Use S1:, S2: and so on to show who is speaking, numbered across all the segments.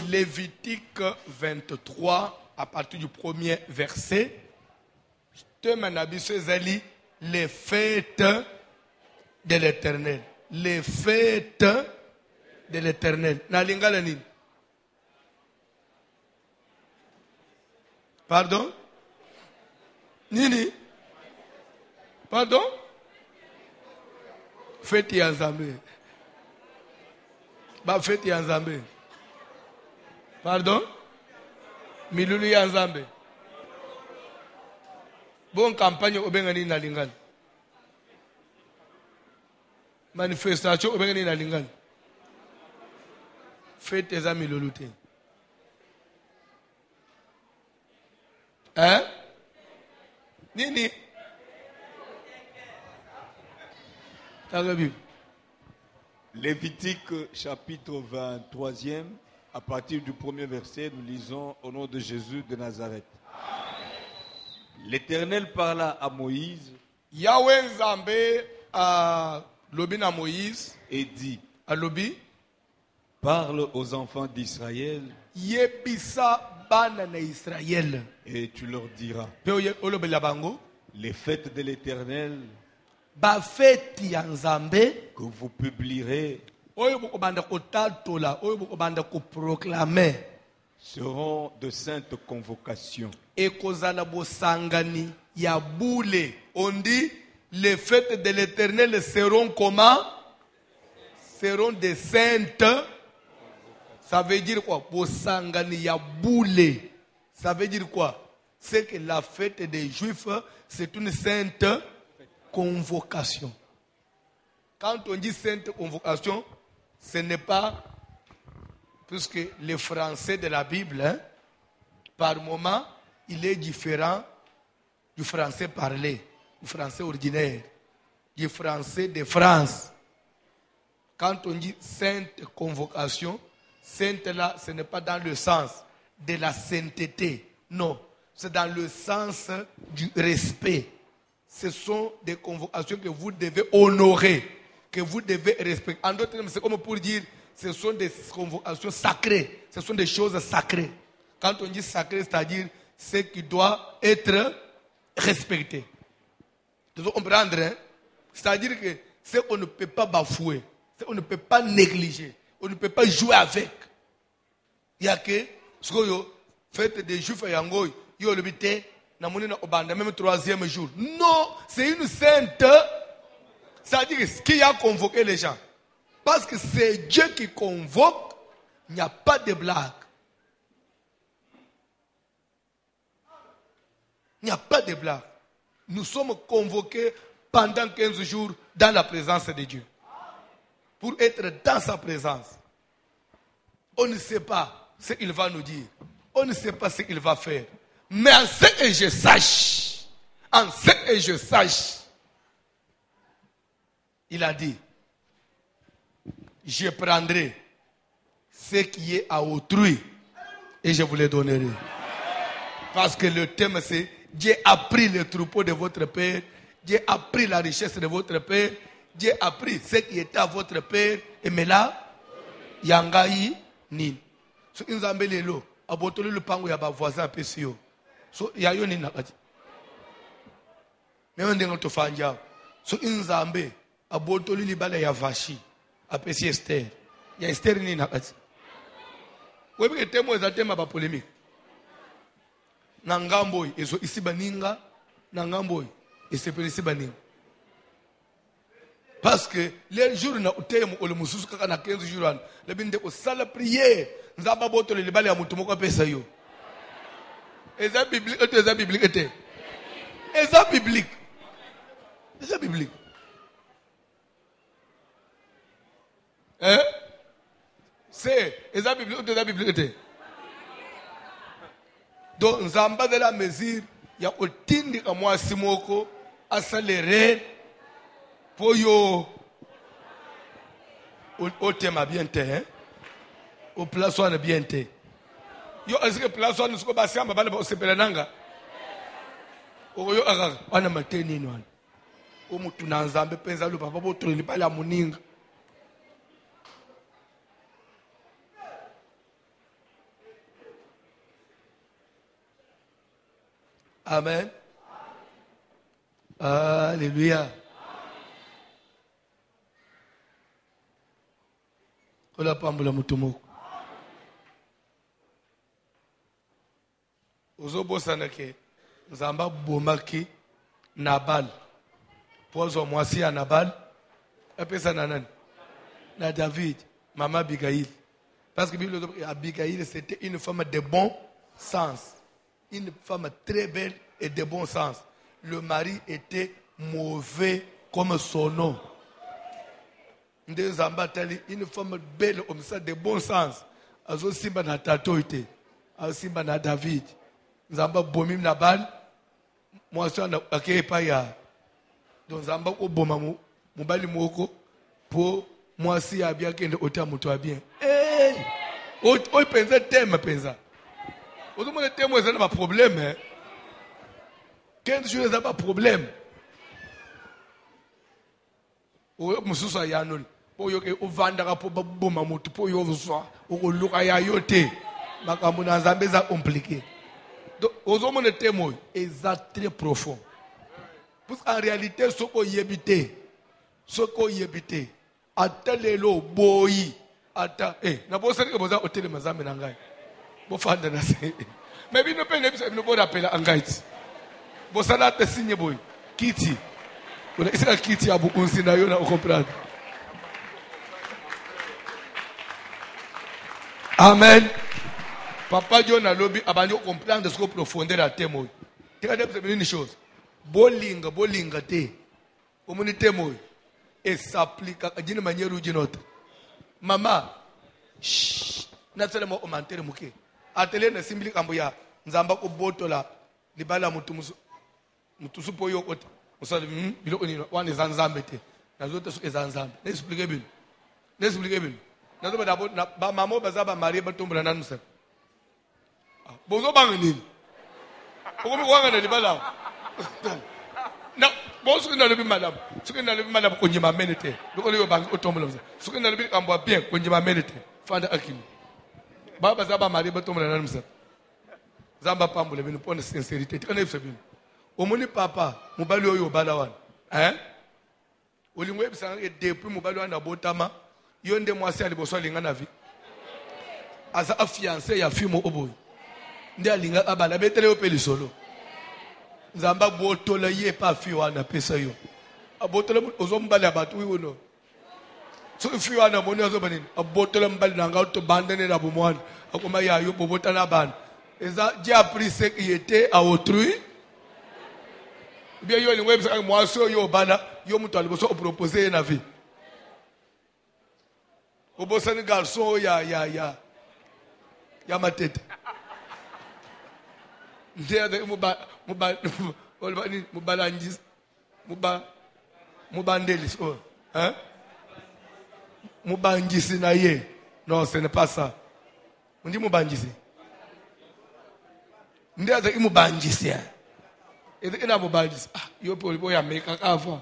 S1: Lévitique 23, à partir du premier verset. Les fêtes de l'Éternel. Les fêtes de l'Éternel. Pardon? Nini? Pardon? Fête Yanzambe. Ba fête Yanzambe. Pardon? Milulu Yanzambe. Bon campagne obengani na lingani. Manifestation obengani na lingani. Fête eza milulu te. Hein? Nini?
S2: Lévitique chapitre 23e, à partir du premier verset, nous lisons au nom de Jésus de Nazareth. L'Éternel parla à Moïse.
S1: Yahweh Nzambe a lobi na Moïse
S2: et dit,
S1: alobi,
S2: parle aux enfants d'Israël
S1: yebisa bana na Israël
S2: et tu leur diras,
S1: les
S2: fêtes de l'Éternel
S1: ba fête ya Nzambe
S2: que vous publierez
S1: oyo bokobanda kotatola oyo bokobanda koproclamer
S2: seront de saintes convocations.
S1: Ekozala bosangani ya boule. On dit les fêtes de l'Éternel seront comment? Seront des saintes. Ça veut dire quoi? Bosangani ya boule. Ça veut dire quoi? C'est que la fête des Juifs, c'est une sainte convocation. Quand on dit sainte convocation, ce n'est pas, puisque le français de la Bible, par moment, il est différent du français parlé, du français ordinaire, du français de France. Quand on dit sainte convocation, sainte là, ce n'est pas dans le sens de la sainteté. Non, c'est dans le sens du respect. Ce sont des convocations que vous devez honorer, que vous devez respecter. En d'autres termes, c'est comme pour dire, ce sont des convocations sacrées. Ce sont des choses sacrées. Quand on dit sacré, c'est-à-dire ce qui doit être respecté. Tu dois comprendre, hein? C'est-à-dire que ce qu'on ne peut pas bafouer, ce qu'on ne peut pas négliger, on ne peut pas jouer avec. Il y a que ce que fête des Juifs à Yangoy, il y a le bité, même troisième jour. Non, c'est une sainte. C'est-à-dire ce qui a convoqué les gens. Parce que c'est Dieu qui convoque, il n'y a pas de blague. Il n'y a pas de blague. Nous sommes convoqués pendant 15 jours dans la présence de Dieu. Pour être dans sa présence. On ne sait pas ce qu'il va nous dire. On ne sait pas ce qu'il va faire. Mais en ce que je sache, il a dit, je prendrai ce qui est à autrui et je vous le donnerai. Parce que le thème c'est, Dieu a pris le troupeau de votre père, Dieu a pris la richesse de votre père, Dieu a pris ce qui était à votre père, et mais là, yangai nin. So inzambe lelo, abotoli le pango ya ba voisin pesio. So yayo ni nakati. Mais on dengo to fanja. So inzambe abotoli libala ya vashi, apesi Esther. Ya Esther ni nakati. Wewe temo ezatema ba polémique. Na ngambo ezo isibaninga, na ngambo esepeli isibaninga. Parce que les jours na utemo ole mususu kaka na 15 jours an, le binde ko sala prière, nzaba botole le bale ya mutu moko pesa yo. Eza biblique, eza biblique ete. Eza biblique. Eza biblique. Hein? C'est eza biblique, eza biblique ete. Donc nzamba de la mesure ya otindi ka mwasi moko accélérer pour yo au thème bien te, hein? Au place on bien te. Yo est-ce que place on sko ba samba bale ba sepela nanga? O yo aga ana mateni nwana. O mutu na nzambe penza lo papa botolo li pala muninga. Amen. Alléluia. Ola pambula mutumoko. Ozobosana ke nzamba bomaki Nabal. Pozo mwasi ya Nabal. Apesa na nani? Na David, maman Abigail. Parce que Abigail c'était une femme de bon sens. Une femme très belle et de bon sens. Le mari était mauvais comme son nom. Une femme belle comme ça, de bon sens. Azo simba na tatoite. Azo simba na David. Nzamba bomim na bal. Moi so na akepa ya. Donc nzamba ko boma mobali moko pour moi si ya bien kende ota muto a bien. Eh! O pensa tema pensa. O tout monde tema ça n'a pas problème hein. 15 jours ça pas problème. O mususa ya non. Po yo ke uvanda po boma mutu po yo vuswa. O luka ya yote. Makambo na nzambe za compliqué. Donc aux hommes de témoins, c'est très profond. Parce qu'en réalité, ce qu'on y habite, atalelo boyi, ata na bosa que boza hotel mazambe nangai. Bo fanda na se. Mais bi no pe ne bi no bo rappeler angai. Bosa la te signe boy. Kiti. Ona isa kiti abu unsi na yo na comprendre. Amen. Papa John a lobby abandi comprendre ce qu'on profondeur à témoin. Tu as dit une chose. Bolinga te. Omuni témoin. Et s'applique d'une manière ou d'une autre. Maman. Chut. Naturellement au mantere muke. Atelier na simbili kamboya. Nzamba ko botola. Libala mutumusu. Mutusu poyo kota. Musali bilo onino. Wan ezanzambe te. Nazote su ezanzambe. N'expliquez bien. N'expliquez bien. Nazoba d'abord ba maman bazaba marié batombra nanusa. Bozo bangani. Okomi kwanga na libala. Na bozo na lebi madam. Suki na lebi madam ko nyima menete. Loko leyo bang otombola. Suki na lebi kambo bien ko nyima menete. Fanda akimi. Baba zaba mari batombola na msa. Zamba pambule bino pona sincérité. Kana ifse bino. Omoni papa mubali oyo balawan. Olingwe bisanga ke depuis mubali wana botama yonde mwasi aliboso lingana vi. Asa afiancé ya fimo oboy. Ndi alinga abana betele opeli solo. Nzamba botola ye pa fi wana pesa yo. Abotola ozombala batu wiwono. So fi wana moni azobanini. Abotola mbali nanga to bandene na bomwana. Akoma ya yo bobota na ban. Eza Dieu a pris ce qui était à autrui. Bien yo lingwe bisa moi so yo bana yo mutu aliboso proposer na vie. Obosani garçon ya matete. Ndede mubalanjis mubandeli so hein mubanjisi na ye. Non, ce n'est pas ça. On dit mubanjisi. Ndede imubanjisi ya. Ina mubanjisi. Yo po ya make kava.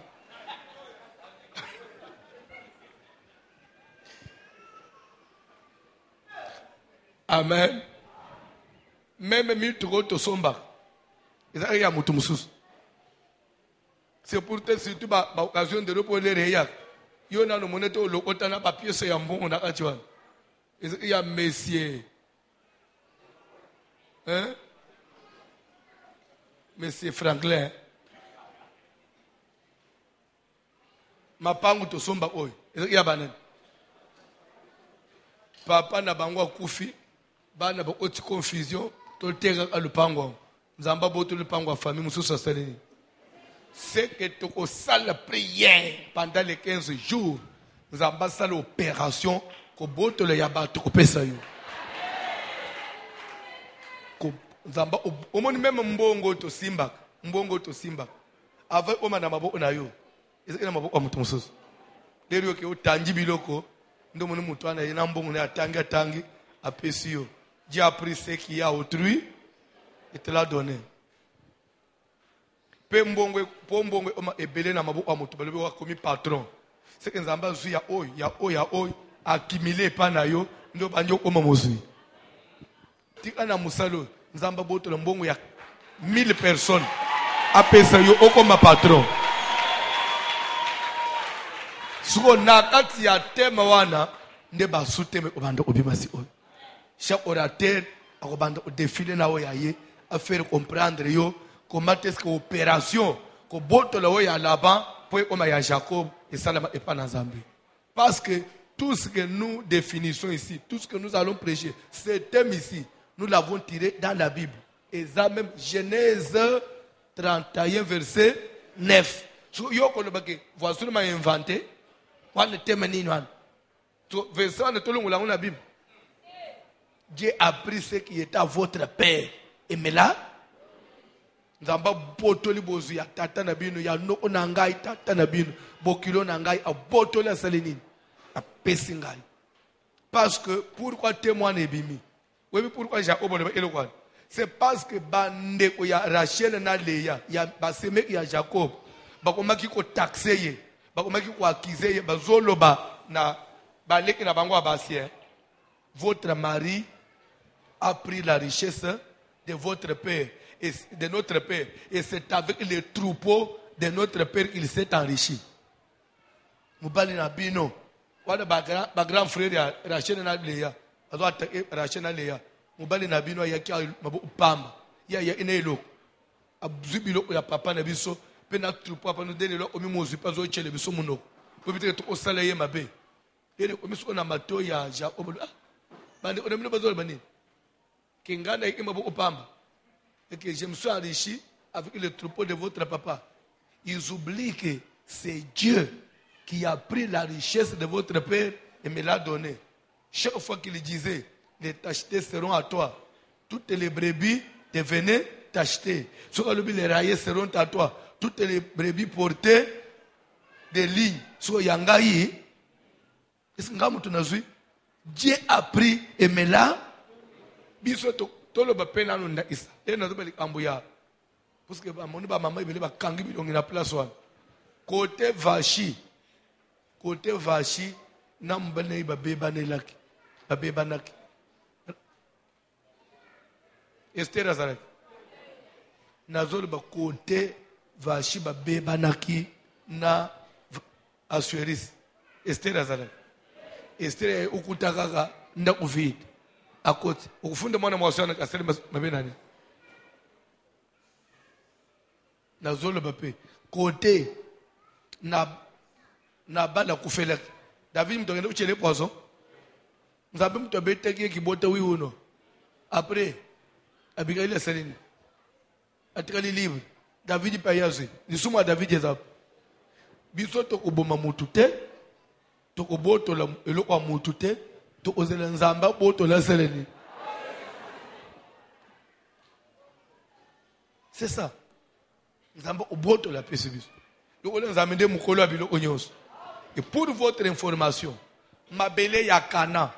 S1: Amen. Même Milturo Somba. C'est pour te surtout l'occasion de reposer les réels. Il y a une monnaie au locotana papier, c'est un bon, on a actuel. Il y a Messieurs. Hein? Monsieur Franklin. Ma pangu to Somba oi. Il y a banen. Papa na bangwa kufi. Bana ba oti confusion to tega le pango nzamba boto le pango famille mususa salini c'est que to ko sala prière pendant les 15 jours nzamba sala opération ko boto le yaba to ko pesa yo ko nzamba omoni même mbongo to simba avec oma na maboko na yo ezekena maboko mutu mususu lero ke otangi biloko ndo moni mutu ana ina mbongo na tangi apesi yo. Dieu a pris ce qu'il y a autrui et te l'a donné. Pembongwe oma ebele na maboko amutu balobi wa komi patron. C'est que nzamba zu ya oy accumuler pa na yo ndo banjo koma mozui. Tika na musalo nzamba boto mbongo ya 1000 personnes. Apesa yo okoma patron. Suko nakati ya tema wana nde basuteme obanda obimasi oyo. Chaque orateur akobanda o défiler na oyaye à faire comprendre yo comment est-ce que opération ko boto la oya là-bas pour comme ya Jacob et Salama et pas Nzambe. Parce que tout ce que nous définissons ici, tout ce que nous allons prêcher, ce thème ici, nous l'avons tiré dans la Bible. Et ça même Genèse 31 verset 9. So yo ko le bake voici m'a inventé. Wan thème ni wan. So verset ne tolongo la na Bible. Dieu a pris ce qui était à votre père. Et mais là, Nzamba botoli bozu ya tata na bino ya no onangai tata na bino bokilo nangai a botoli a salenini a pesingai. Parce que pourquoi témoin ebimi? Oui, pourquoi Jacob le elokwan? C'est parce que bande ko ya Rachel na Léa ya baseme ya Jacob bakomaki ko taxer bakomaki ko accuser bazoloba na baleki na bango abasien. Votre mari a pris la richesse de votre père et de notre père, et c'est avec les troupeaux de notre père qu'il s'est enrichi. Mubali na bino, wala ba grand frère ya Rachel na Léa, azo attaquer Rachel na Léa. Mubali na bino ya kia mabu upamba, ya inelo, abzubilo ya papa na biso, pe na troupeau pa no dele lo omi mozu pa zo chele biso muno. Ko biteke to osalaye mabe. Ele ko miso na mato ya Jacob. Bande on emino bazolo bani. Kingana iki mabu upamba. Et que je me suis enrichi avec le troupeau de votre papa. Ils oublient que c'est Dieu qui a pris la richesse de votre père et me l'a donné. Chaque fois qu'il disait, les tachetés seront à toi. Toutes les brebis devenaient tachetées. Sur les raillés seront à toi. Toutes les brebis portées des lignes. Sur Yangaï, Dieu a pris et me l'a bisoto. Tout le monde a un isa. Et nous avons ambuya. Parce que mon maman il va kangi bilongi na place one. Côté vachi na mbane ba beba nelaki. Ba beba naki. Esther Azarek. Nazol ba côté vachi ba beba naki na assuris. Esther Azarek. Esther ukutaka ndakuvid. Akoti ukufunda mwana mwasiana kasele mabenani na zolo bape côté na bala kufela David mtongenda uchele poison nzabe mtobete kibota wiuno après Abigail Saline atikali libre David payazi nisuma David ezap biso to kuboma mutu te to kubotola eloko mutu te. C'est ça. Et pour votre information, ma belle ya Cana,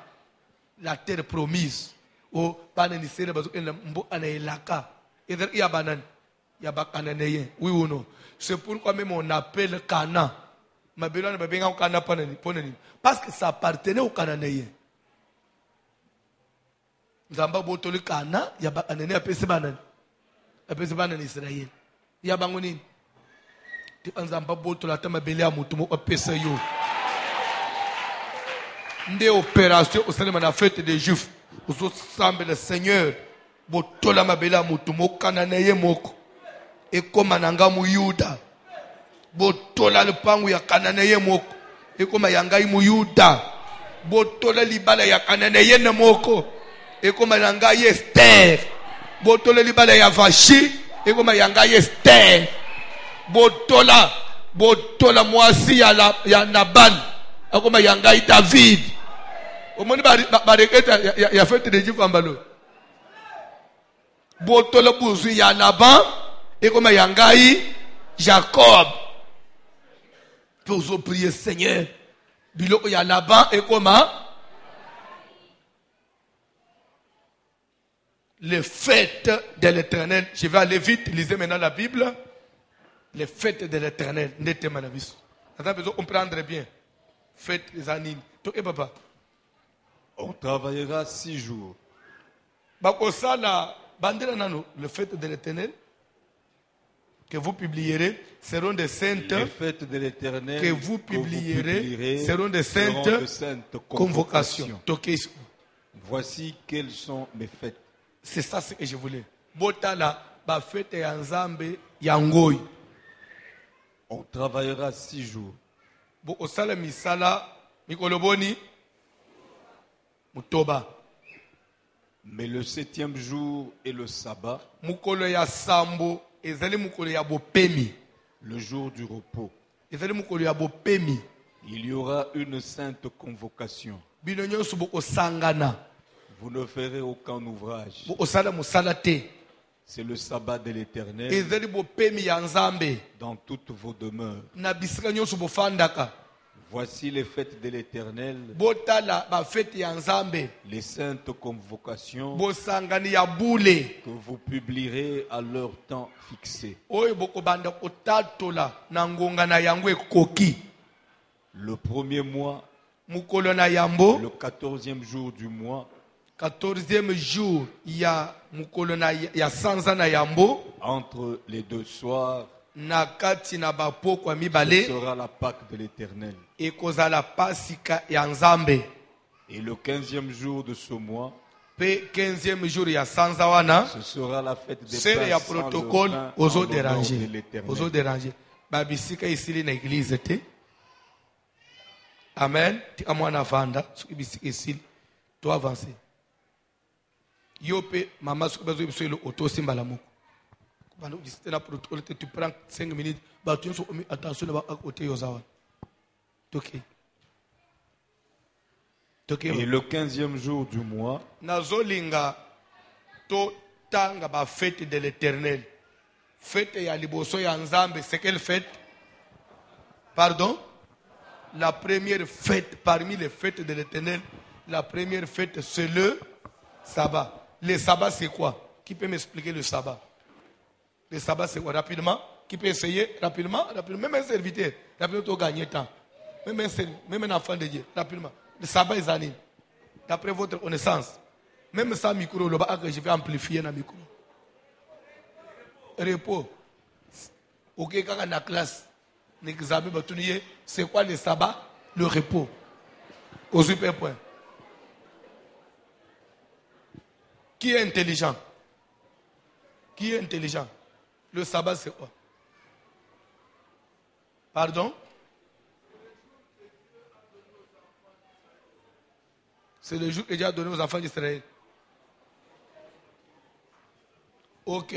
S1: la terre promise, au panénisere bazo mbo anaelaka, et il y a banan, il y a bakananéen, oui ou non. C'est pourquoi même on appelle Cana. Ma belle na babenga Cana panani, parce que ça appartenait aux Cananéens. Nzamba botoli Kana ya ba anene apese banani Israël ya bango nini ti nzamba botola ta mabele ya mutu mo apesa yo nde opération au sein de la fête des Juifs au semble le Seigneur botola mabele ya mutu mo kananaye moko e koma nanga mu Yuda botola le pangu ya kananaye moko e koma yangai mu Yuda botola libala ya kananaye na moko et comme yanga Esther botola libala ya vachi et comme yanga Esther botola mwasi ya Naban et comme yanga David au monde bareketa ya fête de Juifs ambalo botola buzu ya Laban et comme yanga Jacob pour vous prier Seigneur biloko ya Laban et comment les fêtes de l'Éternel. Je vais aller vite, lisez maintenant la Bible. Les fêtes de l'Éternel. On a besoin de comprendre bien. Fêtes des animes. Papa.
S2: On travaillera 6 jours.
S1: Le fête de l'Éternel. que vous publierez seront des saintes
S2: Les fêtes de l'Éternel
S1: que vous publierez seront des saintes convocations. Toquez.
S2: Voici quelles sont mes fêtes.
S1: C'est ça ce que je voulais. Botala ba fête ya nzambe ya ngoi.
S2: On travaillera 6 jours.
S1: Bo osala misala mikolo boni mutoba.
S2: Mais le 7e jour est le sabbat,
S1: Mukolo ya sambo ezali mukolo ya bopemi.
S2: le jour du repos.
S1: Ezali mukolo ya bopemi.
S2: Il y aura une sainte convocation.
S1: Bino nyonso bo osangana.
S2: Vous ne ferez aucun ouvrage.
S1: Bo osala musala te.
S2: C'est le sabbat de l'Éternel
S1: Ezali bopemi ya nzambe.
S2: dans toutes vos demeures.
S1: Na bisika nyonso bofandaka.
S2: Voici les fêtes de l'Éternel,
S1: Botala ba fête ya nzambe.
S2: les saintes convocations
S1: Bosangani ya bule.
S2: que vous publierez à leur temps fixé.
S1: Oyo bokobanda kotatola na ngonga na yango ekoki.
S2: Le premier mois,
S1: Mukolo na yambo.
S2: le 14e jour du mois,
S1: 14e jour ya mukolo na ya sanza na yambo.
S2: entre les 2 soirs,
S1: Na kati na bapokwa
S2: ce
S1: mibale.
S2: sera la Pâque de l'Éternel.
S1: Ekozala pasika ya nzambe.
S2: Et le 15e jour de ce mois,
S1: Pe 15e jour ya sanza wana.
S2: ce sera la fête des
S1: Sere ya
S2: pains sans levain
S1: protocole
S2: en
S1: ozo
S2: l'honneur
S1: déranger.
S2: de l'Éternel.
S1: Ozo déranger. Babisika isili na église te. Amen. Tika mwana vanda. Suki bisika isili. To avancer. Yo pe mama suki bazo biso ilo auto simbala moko. Bando disite na protocole te tu prends 5 minutes. Ba tu so attention ba côté yozawa. Toke. Toke.
S2: Et le 15e jour du mois,
S1: Nazolinga to tanga ba fête de l'Éternel. Fête ya liboso ya nzambe, c'est quelle fête? Pardon? La première fête parmi les fêtes de l'Éternel, la première fête c'est le sabbat. Le sabbat c'est quoi? Qui peut m'expliquer le sabbat? Le sabbat c'est quoi? Rapidement? Qui peut essayer? Rapidement? Rapidement. Même un serviteur, rapidement tu gagner temps. Même un enfant de Dieu, rapidement. Le sabbat est année. D'après votre connaissance. Même sans micro, je vais amplifier le micro. Repos. Ok, quand on a classe, l'examen, c'est quoi le sabbat? Le repos. Au super point. Qui est intelligent? Qui est intelligent? Le sabbat, c'est quoi? Pardon? C'est le jour que Dieu a donné aux enfants d'Israël. Ok.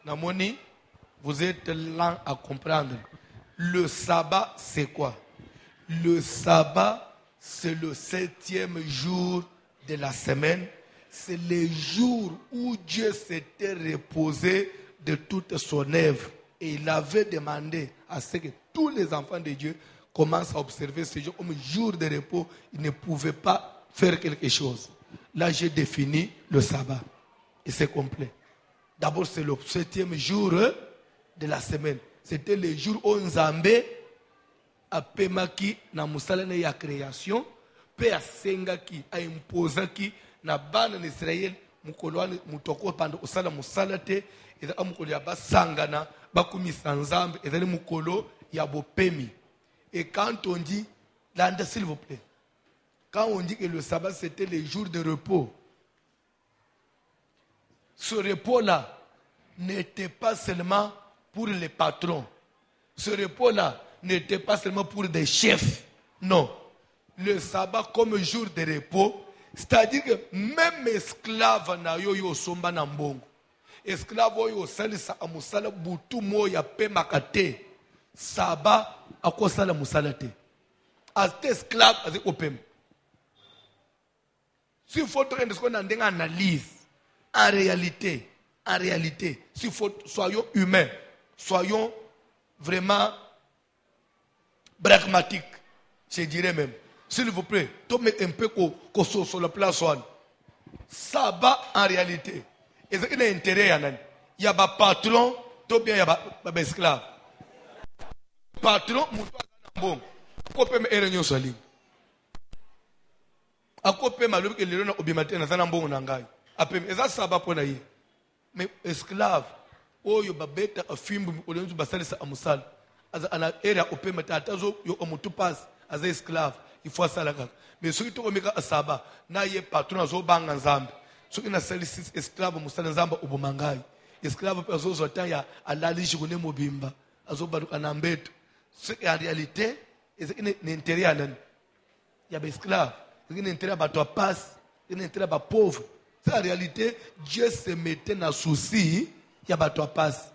S1: Namoni, vous êtes lent à comprendre. Le sabbat, c'est quoi? Le sabbat, c'est le 7e jour de la semaine. C'est le jour où Dieu s'était reposé de toute son œuvre. Et il avait demandé à ce que tous les enfants de Dieu commencent à observer ce jour comme jour de repos. Ils ne pouvaient pas faire quelque chose. Là, j'ai défini le sabbat. Et c'est complet. D'abord, c'est le 7e jour de la semaine. C'était le jour où Nzambe a pemaki na musala ya création, pe a sengaki, a imposaki na bana d'Israël, mukolo mutoko pando usala musala te, et a mukolo ya basangana, bakumisa Nzambe, et le mukolo ya bopemi. Et quand on dit, Landa s'il vous plaît, quand on dit que le sabbat c'était le jour de repos, ce repos-là n'était pas seulement pour les patrons. Ce repos-là n'était pas seulement pour des chefs. Non. Le sabbat comme jour de repos, c'est-à-dire que même esclave na yo somba na mbongo. Esclave yo salisa amusala butu moya pe makate. Sabbat akosala musala te. As esclave as opem. S'il faut traiter ce qu'on a une analyse, en réalité, s'il faut, soyons humains, soyons vraiment pragmatiques, je dirais même. S'il vous plaît, tomez un peu sur le plan soin. Sabbat en réalité. Et ce qui est intérêt, il y a un patron, tout bien il y a un esclave. Patron, bon, pourquoi me réunion sur ligne? Akope malobi ke lelo na obimate na zana mbongo na ngai. Apem eza sabbat pona ye. Mais esclave oyo babeta afimbu olenzu basalisa amusala aza ana area opema tata zo yo omutu pass aza esclave il faut asala kaka mais soki tokomeka asaba na ye patron azobanga nzambe soki na salisi esclave musala nzamba obomangai esclave pe azozwa ta ya alalishi kune mobimba azobaluka na mbeto soki en réalité ezeki ne intérêt ya nani ya esclave ezeki ne intérêt ya bato passe ezeki ne intérêt ya pauvre. C'est en réalité Dieu se mettait dans souci ya bato passe.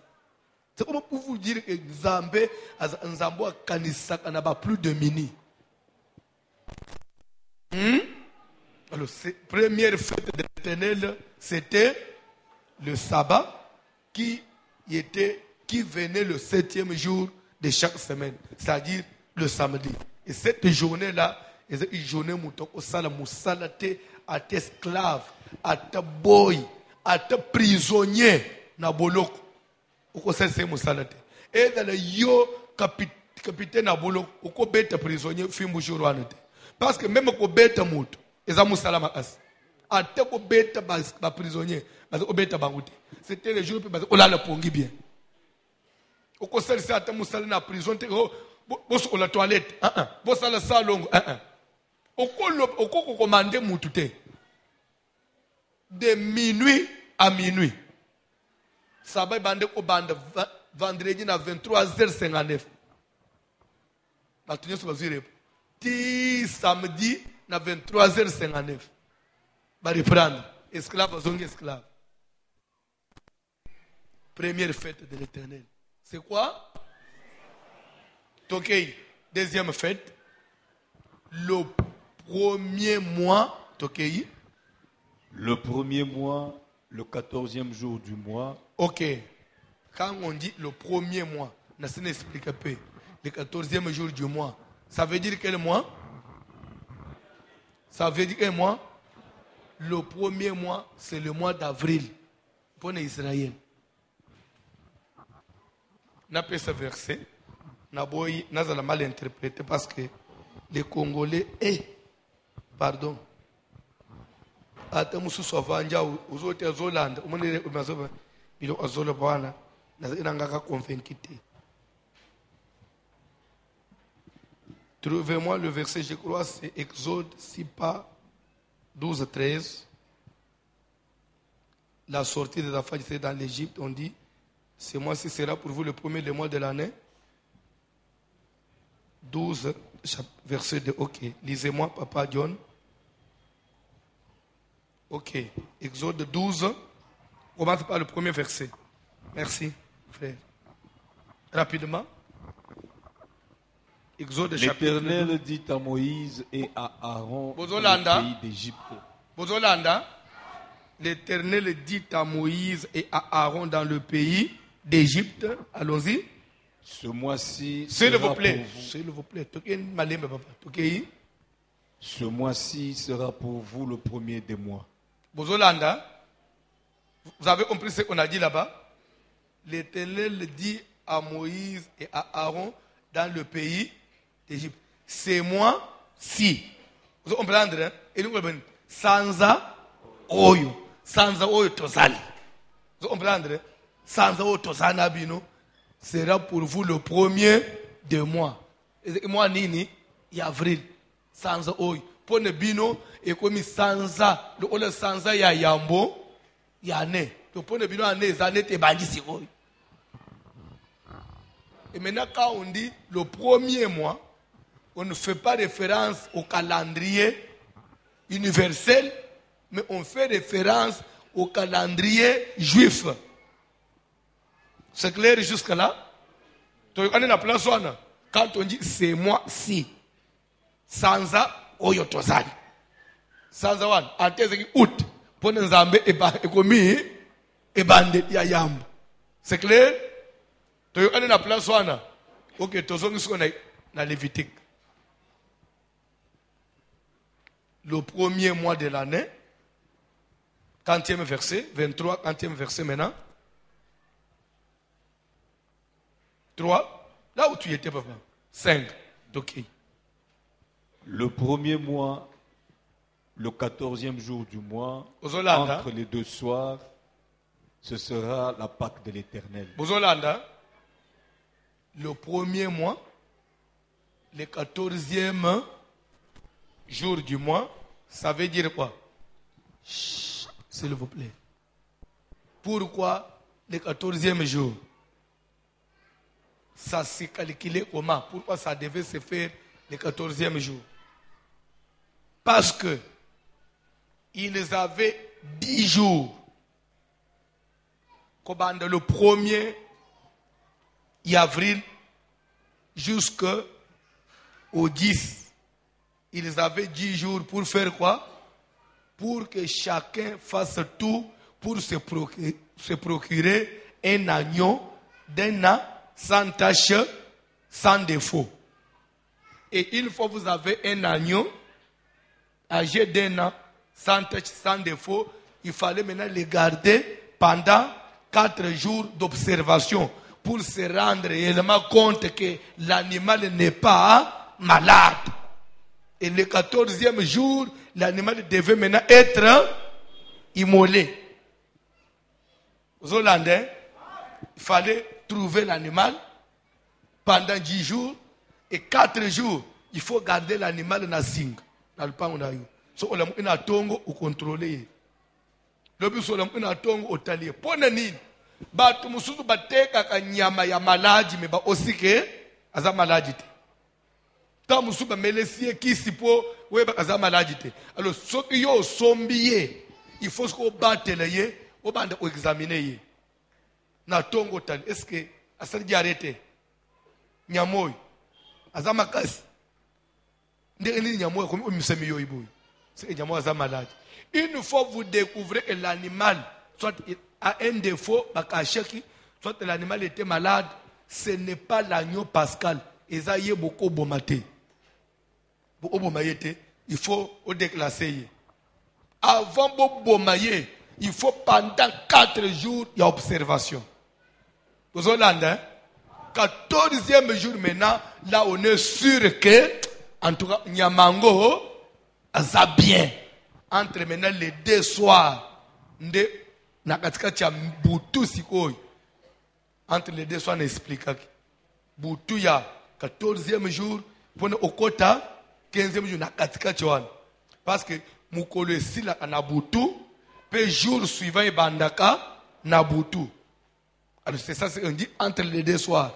S1: C'est comme pour vous dire que Nzambe Nzambo kanisaka na ba plus de mini. Alors, première fête de l'Éternel, c'était le sabbat qui venait le 7e jour de chaque semaine, c'est-à-dire le samedi. Et cette journée-là, c'est une journée mouton au sala musalate à esclave, à boy, à prisonnier na boloko. Au c'est musalate. Et dans le yo capitaine na boloko, au bête prisonnier fimbu jour anete. Parce que même au bête mouton, ils ont musalama as. À au bête ba prisonnier, au bête barouté. C'était le jour où on a le pongi bien. Au conseil c'est à musala na prison boss la toilette boss la salon au commandé moutouté de minuit à minuit ça va bande au bande vendredi à 23h59 la tenue sur le ti samedi à 23h59 va reprendre esclave zongi esclave première fête de l'Éternel c'est quoi? Ok, deuxième fête, le premier mois, ok.
S2: Le premier mois, le 14e jour du mois.
S1: Ok, quand on dit le premier mois, on explique un peu. Le 14e jour du mois, ça veut dire quel mois? Ça veut dire quel mois? Le premier mois, c'est le mois d'avril pour les Israéliens. On appelle ce verset. Naboyi nazala mal interprété parce que les Congolais pardon ata musu sovanja uzote azolanda umonele umazoba bilo azola bwana nazina ka convaincre. Trouvez-moi le verset, je crois c'est Exode 6 pas 12-13. La sortie de la femme dans l'Égypte, on dit ce mois-ci sera pour vous le premier des mois de l'année. 12, verset 2. Ok. Lisez-moi, Papa John. Ok. Exode 12. On commence par le premier verset. Merci, frère. Rapidement. Exode chapitre 12.
S2: L'Éternel dit à Moïse et à Aaron dans
S1: Bozolanda.
S2: le pays d'Égypte.
S1: Bozolanda. L'Éternel dit à Moïse et à Aaron dans le pays d'Égypte. Allons-y.
S2: Ce mois-ci
S1: S'il
S2: sera
S1: vous plaît.
S2: pour vous.
S1: S'il vous plaît.
S2: Ce mois-ci sera pour vous le premier des mois.
S1: Bozolanda, vous avez compris ce qu'on a dit là-bas? L'Éternel dit à Moïse et à Aaron dans le pays d'Égypte. C'est moi-ci. Vous comprenez? Et nous comprenons. Sanza oyo. Sanza oyo tozali. Vous comprenez? Sanza oyo tozali nabino. Sera pour vous le premier de mois. Et moi, nini, il y a avril. Sanza oyo. Pour ne bino, et comme sanza, le ole sanza ya yambo, ya ne. Donc pour ne bino, ane, zane te bandisi oyo. Et maintenant, quand on dit le premier mois, on ne fait pas référence au calendrier universel, mais on fait référence au calendrier juif. C'est clair jusque-là? Quand on dit c'est moi si, sanza oyo tozali. Sanza wan, antezeki août, pour nzambe ekomi ebande ya yambo. C'est clair? Toyokane na place wana. Ok, tozongi siko na Lévitique. Le premier mois de l'année, 40e verset, 23, 40e verset maintenant. 3, là où tu étais, papa. 5, ok.
S2: Le premier mois, le 14e jour du mois,
S1: Ozolanda.
S2: entre les deux soirs, Ce sera la Pâque de l'Éternel.
S1: Bozolanda, le premier mois, le 14e jour du mois, ça veut dire quoi? Chut, s'il vous plaît. Pourquoi le 14e jour? Ça s'est calculé comment? Pourquoi ça devait se faire le 14e jour? Parce que ils avaient 10 jours. Comme le 1er avril jusqu'au 10. Ils avaient 10 jours pour faire quoi? Pour que chacun fasse tout pour se procurer un agneau d'un an sans tache, sans défaut. Et une fois que vous avez un agneau âgé d'un an, sans tache, sans défaut, il fallait maintenant le garder pendant 4 jours d'observation pour se rendre réellement compte que l'animal n'est pas malade. Et le 14e jour, l'animal devait maintenant être immolé. Aux Hollandais, il fallait trouver l'animal pendant 10 jours et 4 jours, il faut garder l'animal dans zing. Dans le pan, on a eu. So, on a tongo ou contrôler. Le but, on a tongo au talier. Pour nani, batu mususu bateka kanyama ya maladi, mais ba aussi que aza maladi. Tant mususu ba melesie kisi po weba aza maladi. Alors, ce qui yo sombiye, il faut qu'on batte le on va examiner. Na tongo tali. Est-ce que asali diarete? Nyamoy. Azama kasi. Ndeni nyamoy comme omisemi yo iboy. C'est nyamoy azama malade. Une fois vous découvrez que l'animal soit a un défaut, soit l'animal était malade, ce n'est pas l'agneau pascal. Esaïe beaucoup bomate. Beaucoup bomayete, il faut au déclasser. Avant de bomayer, il faut pendant 4 jours, il y a observation. Vous Hollandais, 14e jour maintenant, là on est sûr que, en tout cas, Nyamango, ça bien. Entre maintenant les 2 soirs, entre les 2 soirs, on explique. Boutou ya 14e jour, pour le Okota, 15e jour, nakatika chouan. Parce que Moukolo si la Naboutou, puis jour suivant, Bandaka, Naboutou. Alors c'est ça, on dit entre les 2 soirs.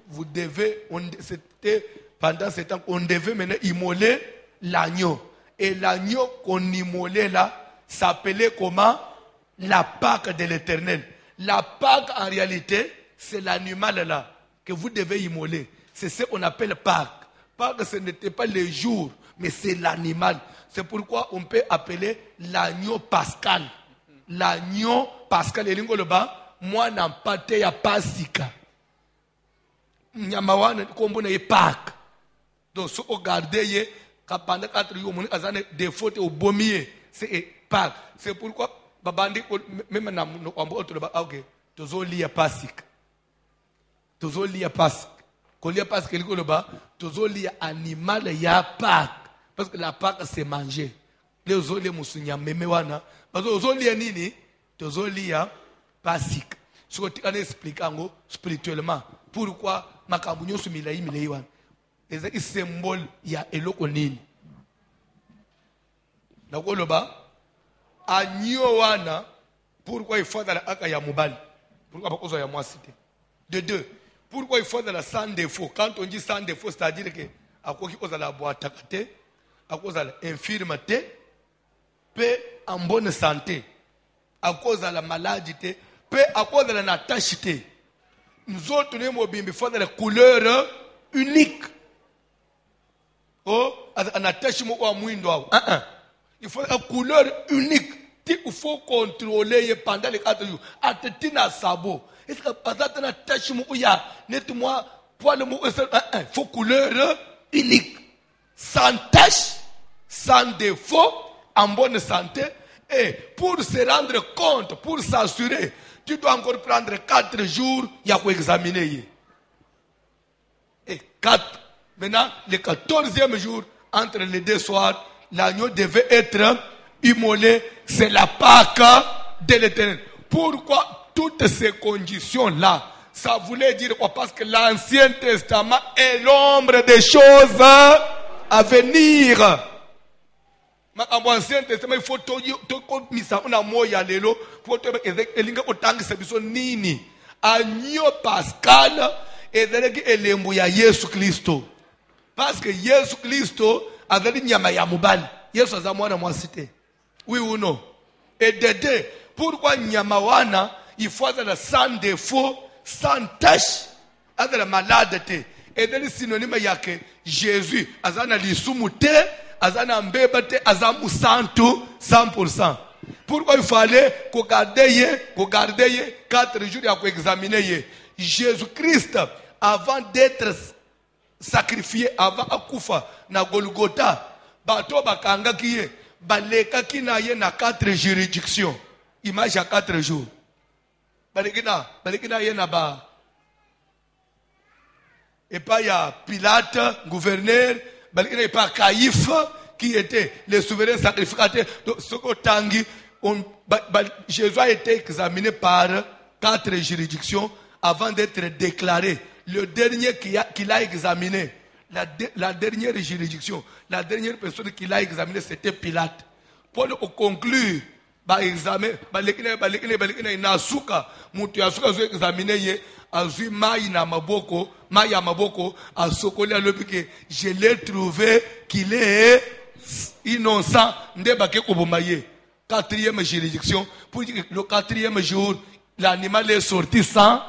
S1: Vous devez, c'était pendant ce temps, on devait maintenant immoler l'agneau. Et l'agneau qu'on immolait là, s'appelait comment? La Pâque de l'Éternel. La Pâque, en réalité, c'est l'animal là que vous devez immoler. C'est ce qu'on appelle Pâque. Pâque, ce n'était pas le jour, mais c'est l'animal. C'est pourquoi on peut appeler l'agneau pascal. L'agneau pascal. Et l'ingoloba, moi, n'en pâte ya pasika. Nyamawana, comme on a Pâque. Donc, si vous regardez, pendant 4 jours, on a des fautes au baumier. C'est Pâques. C'est pourquoi, même dans l'autre, ok, toujours lié Pasika. Toujours lié Pasika. Quand il y a Pasika, toujours lié animal, il y a Pâques. Parce que la Pâque, c'est manger. Les autres, les moussounia, méméwana. Parce que les autres, les nini, toujours lié Pasika. Ce que tu as expliqué spirituellement. Pourquoi, Makabunyo Sumilaï Milaïwan. C'est un symbole, il y a eloko nini. Nakoloba, agneau wana, pourquoi il faut dans la aka ya mobile? Pourquoi pas qu'on y a moi cité? De 2, pourquoi il faut dans la sans défaut? Quand on dit sans défaut, c'est-à-dire que à quoi qu'il faut dans la boîte à côté, à cause de l'infirmité, peu en bonne santé, à cause de la maladie, peu à cause de la natachité. Nous autres, nous faut dans la couleur unique. Oh, il faut une couleur unique. Il faut contrôler pendant les 4 jours. Atetina sabo. Est-ce que pas ça na tache mu ya net-moi poil mu il faut couleur unique. Sans tache, sans défaut, en bonne santé. Et pour se rendre compte, pour s'assurer, tu dois encore prendre 4 jours, il y a quoi examiner. Et 4. Maintenant, le 14e jour, entre les 2 soirs, l'agneau devait être immolé. C'est la Pâque de l'Éternel. Pourquoi toutes ces conditions-là? Ça voulait dire quoi? Parce que l'Ancien Testament est l'ombre des choses à venir. L'Ancien Testament, il faut tout misa una moya lelo pour te elinga otangisa biso nini. Agneau Pascal ezalaki elembo ya Yesu Kristo. Parce que Yesu Kristo azali nyama ya mobali. Yesu aza mwana mwasi te. Oui ou non? Et de deux, pourquoi nyama wana il faut azala sans défaut, sans tache, azala malade te. Et de synonyme yake Jésus azana lisumu te, azana mbeba te, azamu santu 100%. Pourquoi il fallait garder 4 jours à examiner Jésus-Christ avant d'être sacrifié, avant Akufa na Golgotha, bato bakanga kiye baleka kinaye na 4 juridictions. Image à 4 jours. Balekina ye na ba. Et pas il y a Pilate, gouverneur, balekina et pas Caïphe qui était le souverain sacrificateur. Donc Tangi, Jésus a été examiné par 4 juridictions avant d'être déclaré. Le dernier qui l'a examiné, la dernière juridiction, la dernière personne qui l'a examiné, c'était Pilate. Pour conclure, examen, nasuka, mutu yasuka zo examiner ye, azui mai na maboko, mai ya maboko, asokoli alobike, je l'ai trouvé qu'il est innocent, ndebake kobomaye. 4e juridiction, pour dire que le 4e jour, l'animal est sorti sans.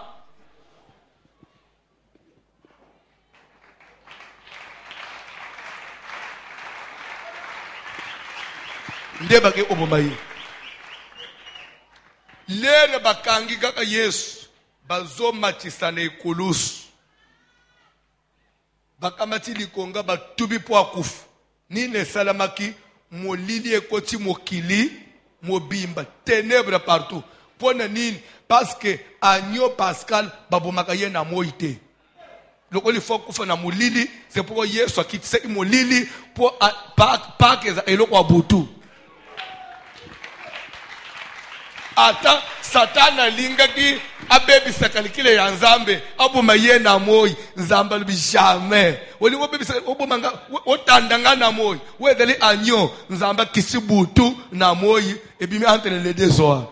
S1: Ndebake obomaye. Lere bakangi kaka Yesu bazo matisana ekulusu. Bakamati likonga batubi po akufu. Nine salamaki molili ekoti mokili mobimba ténèbres partout. Pona nini? Parce que agneau Pascal babomaka ye na moite. Loko li faut kufa na molili, c'est pourquoi Yesu akitisa molili pour pas que eloko abutu. Ata Satana lingaki abebi sakalikile ya Nzambe abuma ye na moyi Nzamba lubi jamais. Oli obebi obumanga otandanga na moyi wedeli agneau Nzamba kisibutu na moyi ebimi entre les deux soirs.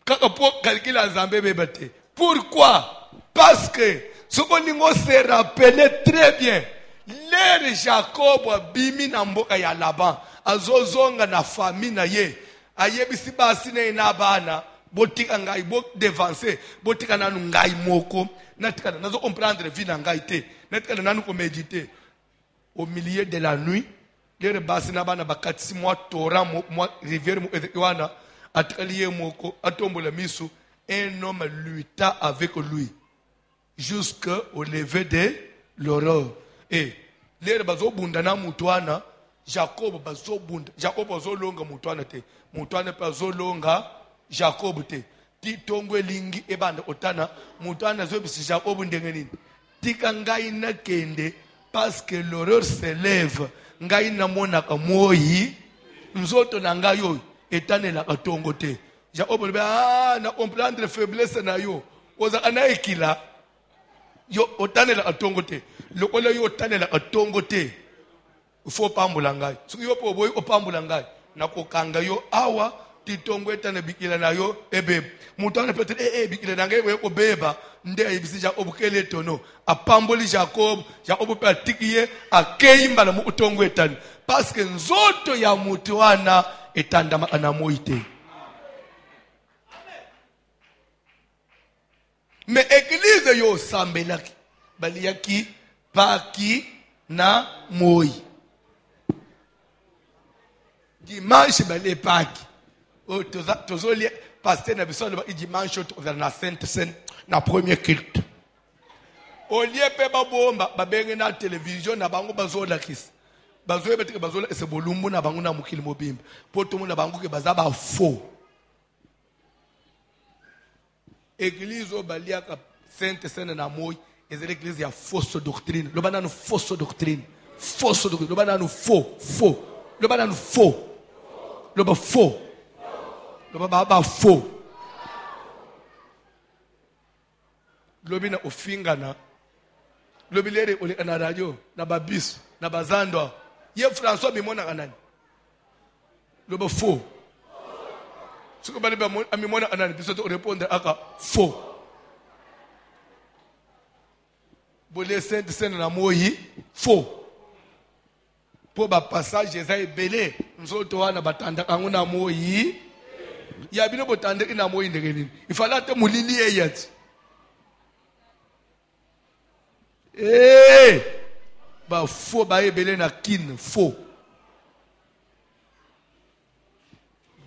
S1: Kaka po calculer Nzambe bebate. Pourquoi? Parce que ce qu'on se rappelait très bien. L'ère Jacob bimi na mboka ya Laban azozonga na famille na ye. Ayebisi basi na inabana botika ngai bo devancer botika nanu ngai moko natika nazo comprendre vie na ngai te natika nanu ko méditer au milieu de la nuit les basi na bana bakatisi moi torrent moi rivière mo wana atikaliye moko atombola misu un homme lutta avec lui jusqu'au lever de l'aurore et les bazo bunda na mutwana Jacob bazobunda Jacob bazolonga mutwana te mutwana bazolonga Jacob te ti tongwe lingi ebanda otana mutwana zobisi Jacob ndenge tika ngai na kende parce que l'horreur s'élève ngai na mona ka moyi nzoto na ngai yo etanela ka tongo te Jacob na comprendre faiblesse na yo oza ana ekila yo otanela ka tongo te lokola yo otanela ka tongo te il faut pambula ngai soki yo po boy opambula ngai na kokanga yo awa titongo etana bikila na yo ebe mutana peut-être bikila na ngai ko beba nde ibisi Jacob kele tono apamboli Jacob pe atikiye akeimba na mutongo etani parce que nzoto ya mutu wana etanda na moite. Mais église yo sambelaki baliyaki paki na moi dimanche bale paki o tozoli pasteur na biso le dimanche vers la sainte scène na premier culte au lieu pe babomba babenge na télévision na bango bazolakisa bazoyeba te bazola ese bolumbu na bango na mokili mobimba po to mona bango ke bazaba faux église o baliaka sainte scène na moi et l'église ya fausse doctrine le banano fausse doctrine le banano faux le banano faux le ba faux Loba faux. Lobi na ofinga na. Lobi lere ole na radio na babis na bazando. Ye François bimona kanani. Loba faux. Ce que bali ba amimona kanani biso to répondre aka faux. Bolé sainte scène na moyi faux. Pour ba passage eza ebele nzoto wana batanda kangu na moyi. Ya bino botanda ina moyi ndenge nini. Ifala te mulili eyati. Ba faux ba ebele na kin faux.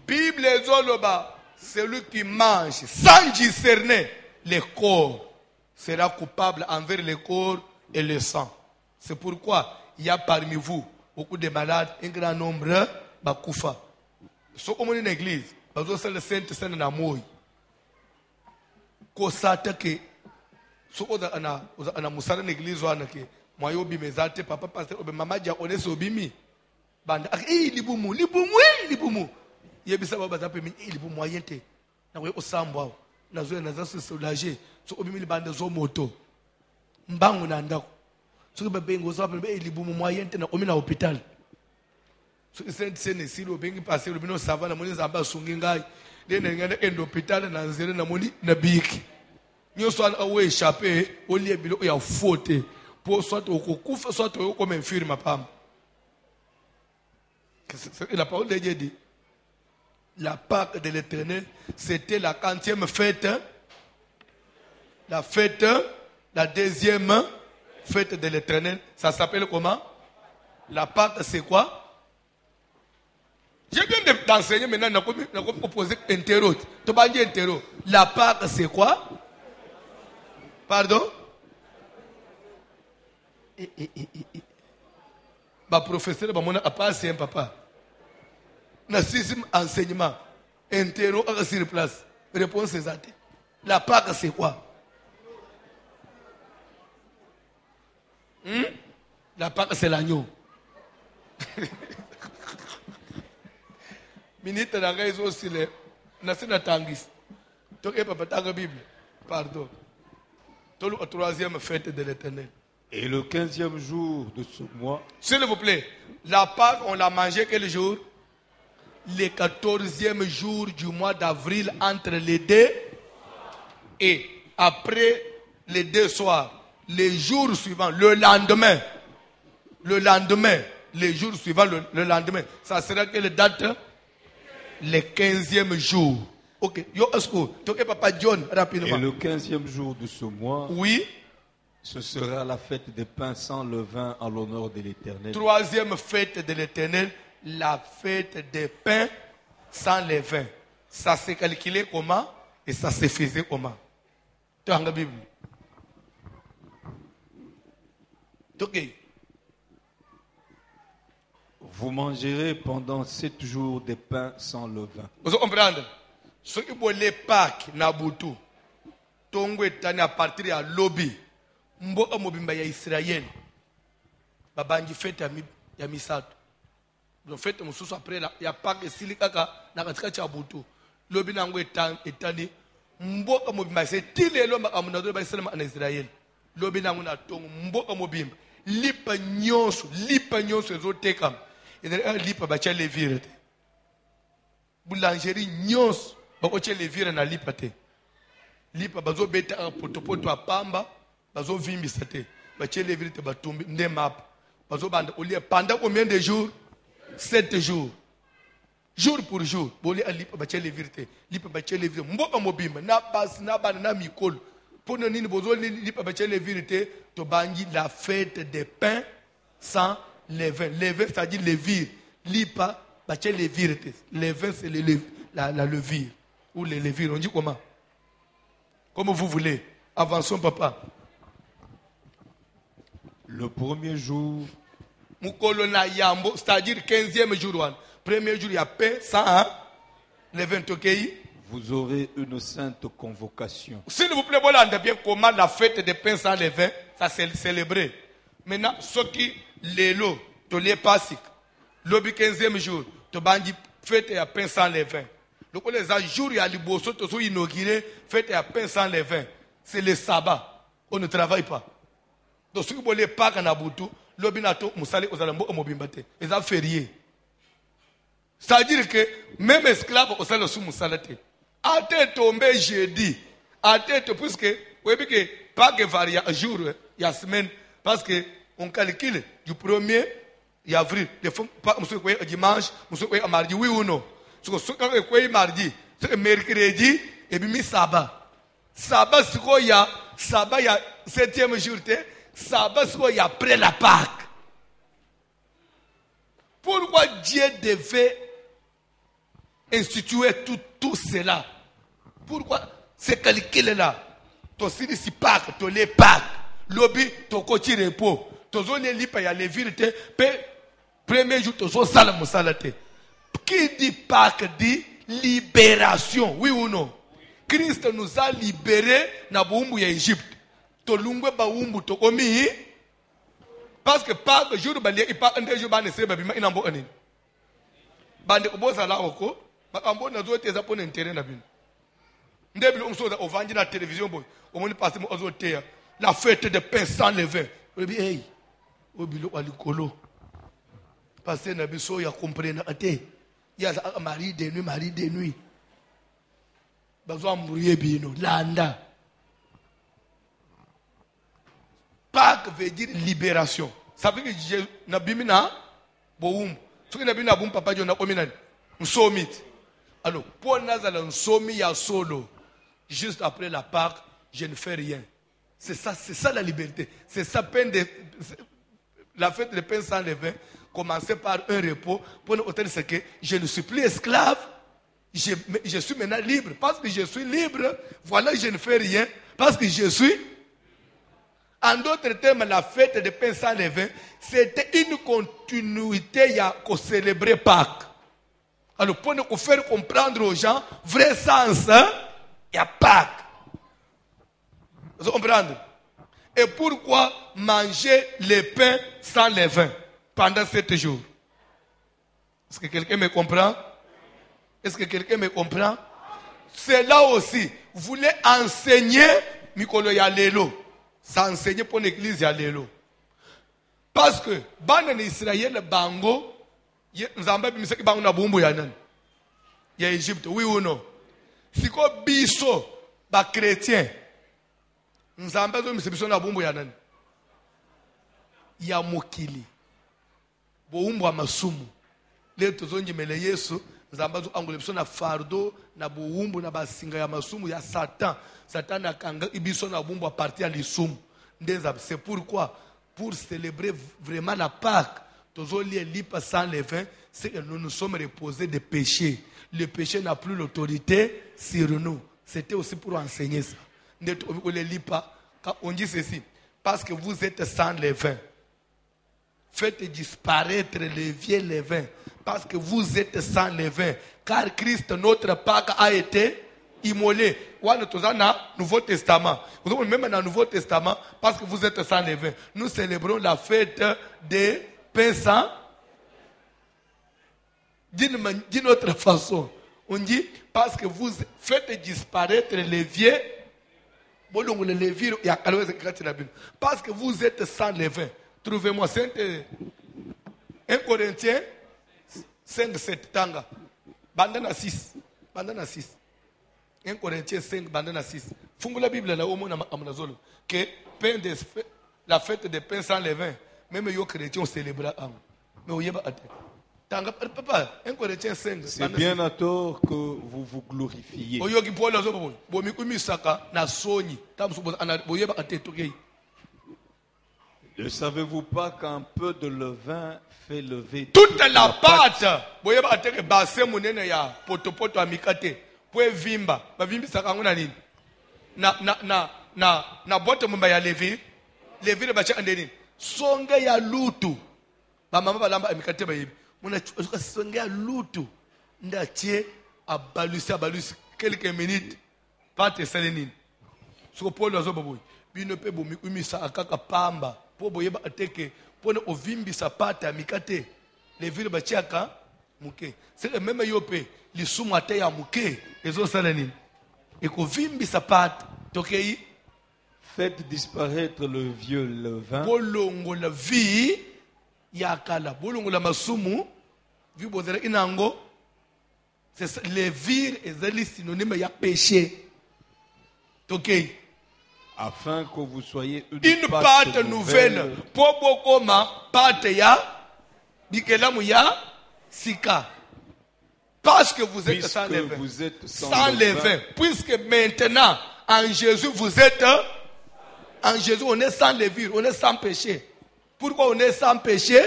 S1: Bible ezoloba celui qui mange sans discerner le corps sera coupable envers le corps et le sang. C'est pourquoi il y a parmi vous beaucoup de malades, un grand nombre bakoufa. So comme une église, bazo sala sainte sana na moyi. Ko sata ke so oda ana musala na église wana ke moyo bi mezate papa pasteur obe mama dia onese obimi. Banda libumu yebisa baba zape mi libumu moyente. Na we osambwa na zo na za se soulager. So obimi libanda zo moto. Mbangu na ndako. So bebe ngoza be libumu moyente na omi na hôpital. So sainte sene silo bengi passer bino savana moni zamba sungi ngai. Dene ngane endo hôpital na nzere na moni na biki. Nyoso an awe échappé au lieu bilo ya faute pour soit au kokufa soit au comme infirme pam. La parole de Dieu dit la Pâque de l'Éternel, c'était la 40e fête, la fête, la deuxième fête de l'Éternel. Ça s'appelle comment? La Pâque, c'est quoi? Je viens d'enseigner maintenant, on a proposé interro. Tu vas dire interro. La Pâque, c'est quoi? Pardon? Ma professeur, mon papa, un papa. Na sixième enseignement, interro à sur place. Réponse exacte. La Pâque, c'est quoi? La Pâque, c'est l'agneau. Minute na raison aussi le. Na sina tangis. Toke papa tanga Bible. Pardon. Tolu au troisième fête de l'Éternel.
S2: Et le 15e jour de ce mois.
S1: S'il vous plaît, la Pâque, on l'a mangé quel jour? Le 14e jour du mois d'avril entre les deux. Et après les deux soirs, les jours suivants, le lendemain, les jours suivants, le lendemain, ça sera quelle date? Le 15e jour. Ok, yo asko, toke papa John rapidement.
S2: Et le 15e jour de ce mois.
S1: Oui.
S2: Ce sera la fête des pains sans levain en l'honneur de l'Éternel.
S1: Troisième fête de l'Éternel, la fête des pains sans levain. Ça s'est calculé comment et ça se faisait comment? Tu as la Bible. Ok.
S2: Vous mangerez pendant 7 jours des pains sans levain.
S1: Vous comprenez? Ce qui veut les Pâques, Nabutu, Tongo est à partir de lobby. Mbo amobimba ya Israël. Babanji fête ya misato. Donc fête mususu après la ya Pâques silikaka na katika cha butu. Lobby nango etani mbo amobimba c'est tilelo makamuna do ba Israël na Israël. Lobby nango na tongo mbo amobimba. Lipa nyonso ezoteka. Et lipa ba cha levire. Boulangerie nyonso bako cha levire na lipa te. Lipa bazo beta potopoto apamba. Bazo vimbisa te. Bache levire te batumbi nde map. Bazo banda olie pendant combien de jours? 7 jours. Jour pour jour. Boli alipa bache levire te. Lipa bache levire. Mboka mobimba na bas na bana na mikolo. Pono nini bozo lipa bache levire te to bangi la fête des pains sans levain. Levain c'est-à-dire levire. Lipa bache levire te. Levain c'est la levire ou les levires. On dit comment? Comme vous voulez. Avançons papa.
S2: Le premier jour,
S1: c'est-à-dire 15e jour. Premier jour, il y a pain, sans levain.
S2: vous aurez une sainte convocation.
S1: S'il vous plaît, voilà bien comment la fête des pains sans levain, ça c'est célébré. Maintenant, ce qui l'élo, tu l'es pas, le 15e jour, tu vas fête de pain sans levain. Donc les jours il y a les bossos tous inaugurés fête à pain sans levain. C'est le sabbat. On ne travaille pas. Donc ceux qui veulent pas qu'en aboutou, l'obinato musale aux alambo mobimbate. Ils ont férié. C'est-à-dire que même esclave au salon sous musalate. A tête tombé jeudi. A tête puisque oui que pas que varie jour, il y a semaine parce que on calcule du 1er avril, des fois pas monsieur quoi dimanche, monsieur quoi mardi oui ou non. Ce que quoi mardi, c'est mercredi et puis sabbat. Sabbat c'est quoi il y a sabbat il y a 7e jour, sabbat c'est quoi il y a après la Pâque. Pourquoi Dieu devait instituer tout cela? Pourquoi ces calculs-là? Tu as si Pâques, tu les Pâques, lobby, tu as repos, tu as les il y a les vérités, premier jour, tu as salam salate. Qui dit Pâques dit libération, oui ou non? Christ nous a libérés dans le Égypte. Tu as l'umbe baumbu, tu as mis. Parce que Pâques, jour où il pas un jour où il n'a pas de bande kuboza la oko bakambona zote za pona intérêt na bino ndebile umsoza ovanje na télévision boy omoni passer mo azotea la fête de pain sans levain obi hey obilo walikolo passer na biso ya comprendre ate ya za mari de nuit bazo ambrouiller bino landa. Pâques veut dire libération. Ça veut dire que na bimina boum. Ce que na boum papa Dieu na ominani. Nsomit. Alors, pour nazala nsomi ya solo. Juste après la Pâques, je ne fais rien. C'est ça la liberté. C'est ça la fête de pain sans levain. Commencer par un repos pour nous dire que je ne suis plus esclave. Je suis maintenant libre. Parce que je suis libre, voilà, je ne fais rien. Parce que je suis. En d'autres termes, la fête de pain sans levain, c'était une continuité qu'on célébrait Pâques. Alors, pour nous faire comprendre aux gens, vrai sens, il y a Pâques. Vous comprenez? Et pourquoi manger le pain sans levain pendant 7 jours? Est-ce que quelqu'un me comprend? Est-ce que quelqu'un me comprend? C'est là aussi, vous voulez enseigner Mikolo Yalelo. Ça enseigne pour l'église Yalelo. Parce que, dans Israël, Bango, Nzamba bimisaki bango na bumbu ya nani? Ya Égypte, oui ou non? Si ko biso, ba chrétien, Nzamba zo biso na bumbu ya nani? Ya mokili. Bumbu amasumu. Leto zonji mele Yesu, Nzamba zo angole biso na fardo, na bumbu na basinga ya masumu ya Satan. Satan a kanga ibiso na bumbu à partir de l'isum. C'est pourquoi, pour célébrer vraiment la Pâque, sans levain, c'est que nous nous sommes reposés des péchés. Le péché n'a plus l'autorité sur nous. C'était aussi pour enseigner ça. Quand on dit ceci, parce que vous êtes sans levain, faites disparaître les vieux levains, parce que vous êtes sans levain, car Christ, notre Pâque, a été immolé. Dans le Nouveau Testament. Même dans le Nouveau Testament, parce que vous êtes sans levain, nous célébrons la fête des pains sans. D'une autre façon, on dit parce que vous faites disparaître les vieux. Parce que vous êtes sans levain. Trouvez-moi 1 Corinthiens 5, 7 tanga. Bandana 6. 1 Corinthiens 5, bandana 6. Fungu la Bible là au monde amunazolo que la fête des pains sans levain, même les chrétiens on célèbre. Mais oyeba ate. Tanga papa 1 Corinthiens 5.
S2: C'est bien à tort que vous vous glorifiez.
S1: Oyoki Paul azobo bomi kumisaka na soni. Tamsubo ana oyeba ate tokei.
S2: Ne savez-vous pas qu'un peu de levain fait lever
S1: toute la pâte? Oyeba ate ke bassin monene ya potopoto amikate. Pour vimba, ba vimbi sakango na nini? Na bote mumba ya levi ba cha andeni. Songa ya lutu. Ba mama balamba amikate ba yibi. Muna songa ya lutu. Ndatie abalusi quelques minutes. Pate salenini. Soko polo azo boboy. Bino pe bomi umisa akaka pamba. Po boyeba ateke pone ovimbi sa pate amikate. Levi ba chiaka muke. C'est que même yope, les soumate ya muke, les autres salanin. Et qu'on vimbi sa pâte, tokei.
S2: Faites disparaître le vieux levain.
S1: Bolongo la vie, yakala. Bolongo la masumu, vi bozera inango. C'est les vires et synonyme ya péché. Tokei.
S2: Afin que vous soyez
S1: une pâte nouvelle. Popo koma pâte ya bikelamu ya sika. Parce que vous êtes sans levain.
S2: Vous êtes
S1: sans levain. Puisque maintenant, en Jésus, vous êtes... En Jésus, on est sans levure, on est sans péché. Pourquoi on est sans péché?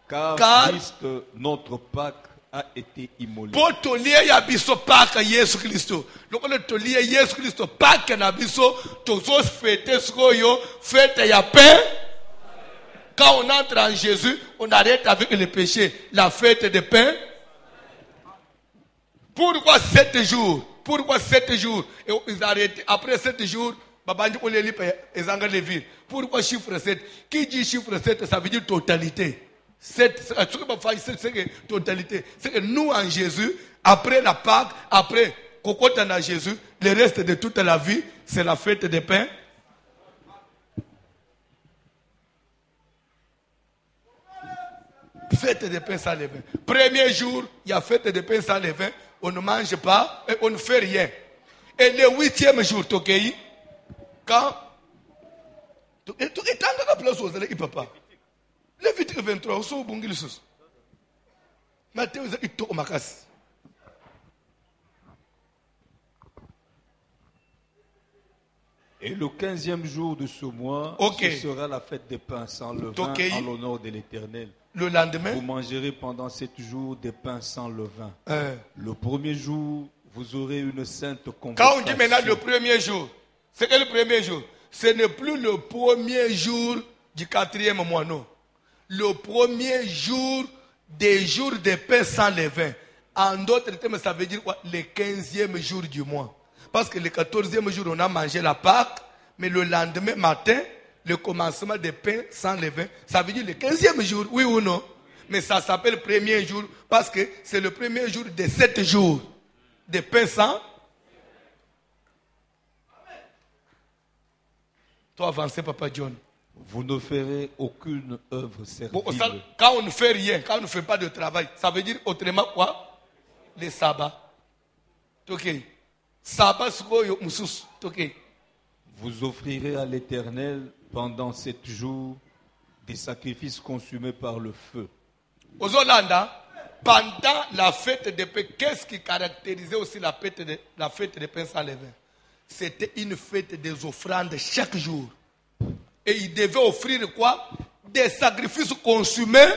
S2: Car Christ, notre Pâque, a été immolé.
S1: Pour tolia ya biso Pâque Jésus Christ. Donc on tolia Jésus Christ Pâque na biso, tozo fêter skoyo, fête ya pain. Quand on entre en Jésus, on arrête avec le péché, la fête de pain. Pourquoi 7 jours? Pourquoi 7 jours? Et ils arrêtent. Après 7 jours, pourquoi chiffre 7? Qui dit chiffre 7, ça veut dire totalité. 7, c'est totalité. C'est que nous en Jésus, après la Pâque, après Kokota en Jésus, le reste de toute la vie, c'est la fête des pains. Fête des pains sans levain. Premier jour, il y a fête des pains sans levain. On ne mange pas et on ne fait rien. Et le 8e jour, Tokei, quand et tant que la place aux élèves, papa. Lévitique 23, au Bungil Sus. Matthieu, il est au Makas.
S2: Et le 15e jour de ce mois, ce sera la fête des pains sans levain en l'honneur de l'Éternel.
S1: Le lendemain,
S2: vous mangerez pendant 7 jours des pains sans levain. Le premier jour, vous aurez une sainte convocation.
S1: Quand on dit maintenant le premier jour, c'est que le premier jour, ce n'est plus le premier jour du 4e mois, non. Le premier jour des jours de pain sans levain. En d'autres termes, ça veut dire quoi? Le 15e jour du mois. Parce que le 14e jour, on a mangé la Pâque, mais le lendemain matin, le commencement des pains sans levain, ça veut dire le 15e jour, oui ou non? Mais ça s'appelle premier jour parce que c'est le premier jour de 7 jours de pain sans. Toi, avancez, Papa John.
S2: Vous ne ferez aucune œuvre servile.
S1: Quand on ne fait rien, quand on ne fait pas de travail, ça veut dire autrement quoi? Les sabbats. Ok. Sabbat, ok.
S2: Vous offrirez à l'Éternel pendant 7 jours des sacrifices consumés par le feu.
S1: Aux Hollandais, pendant la fête des pains, qu'est-ce qui caractérisait aussi la fête des pains sans levain? C'était une fête des offrandes chaque jour. Et il devait offrir quoi? Des sacrifices consumés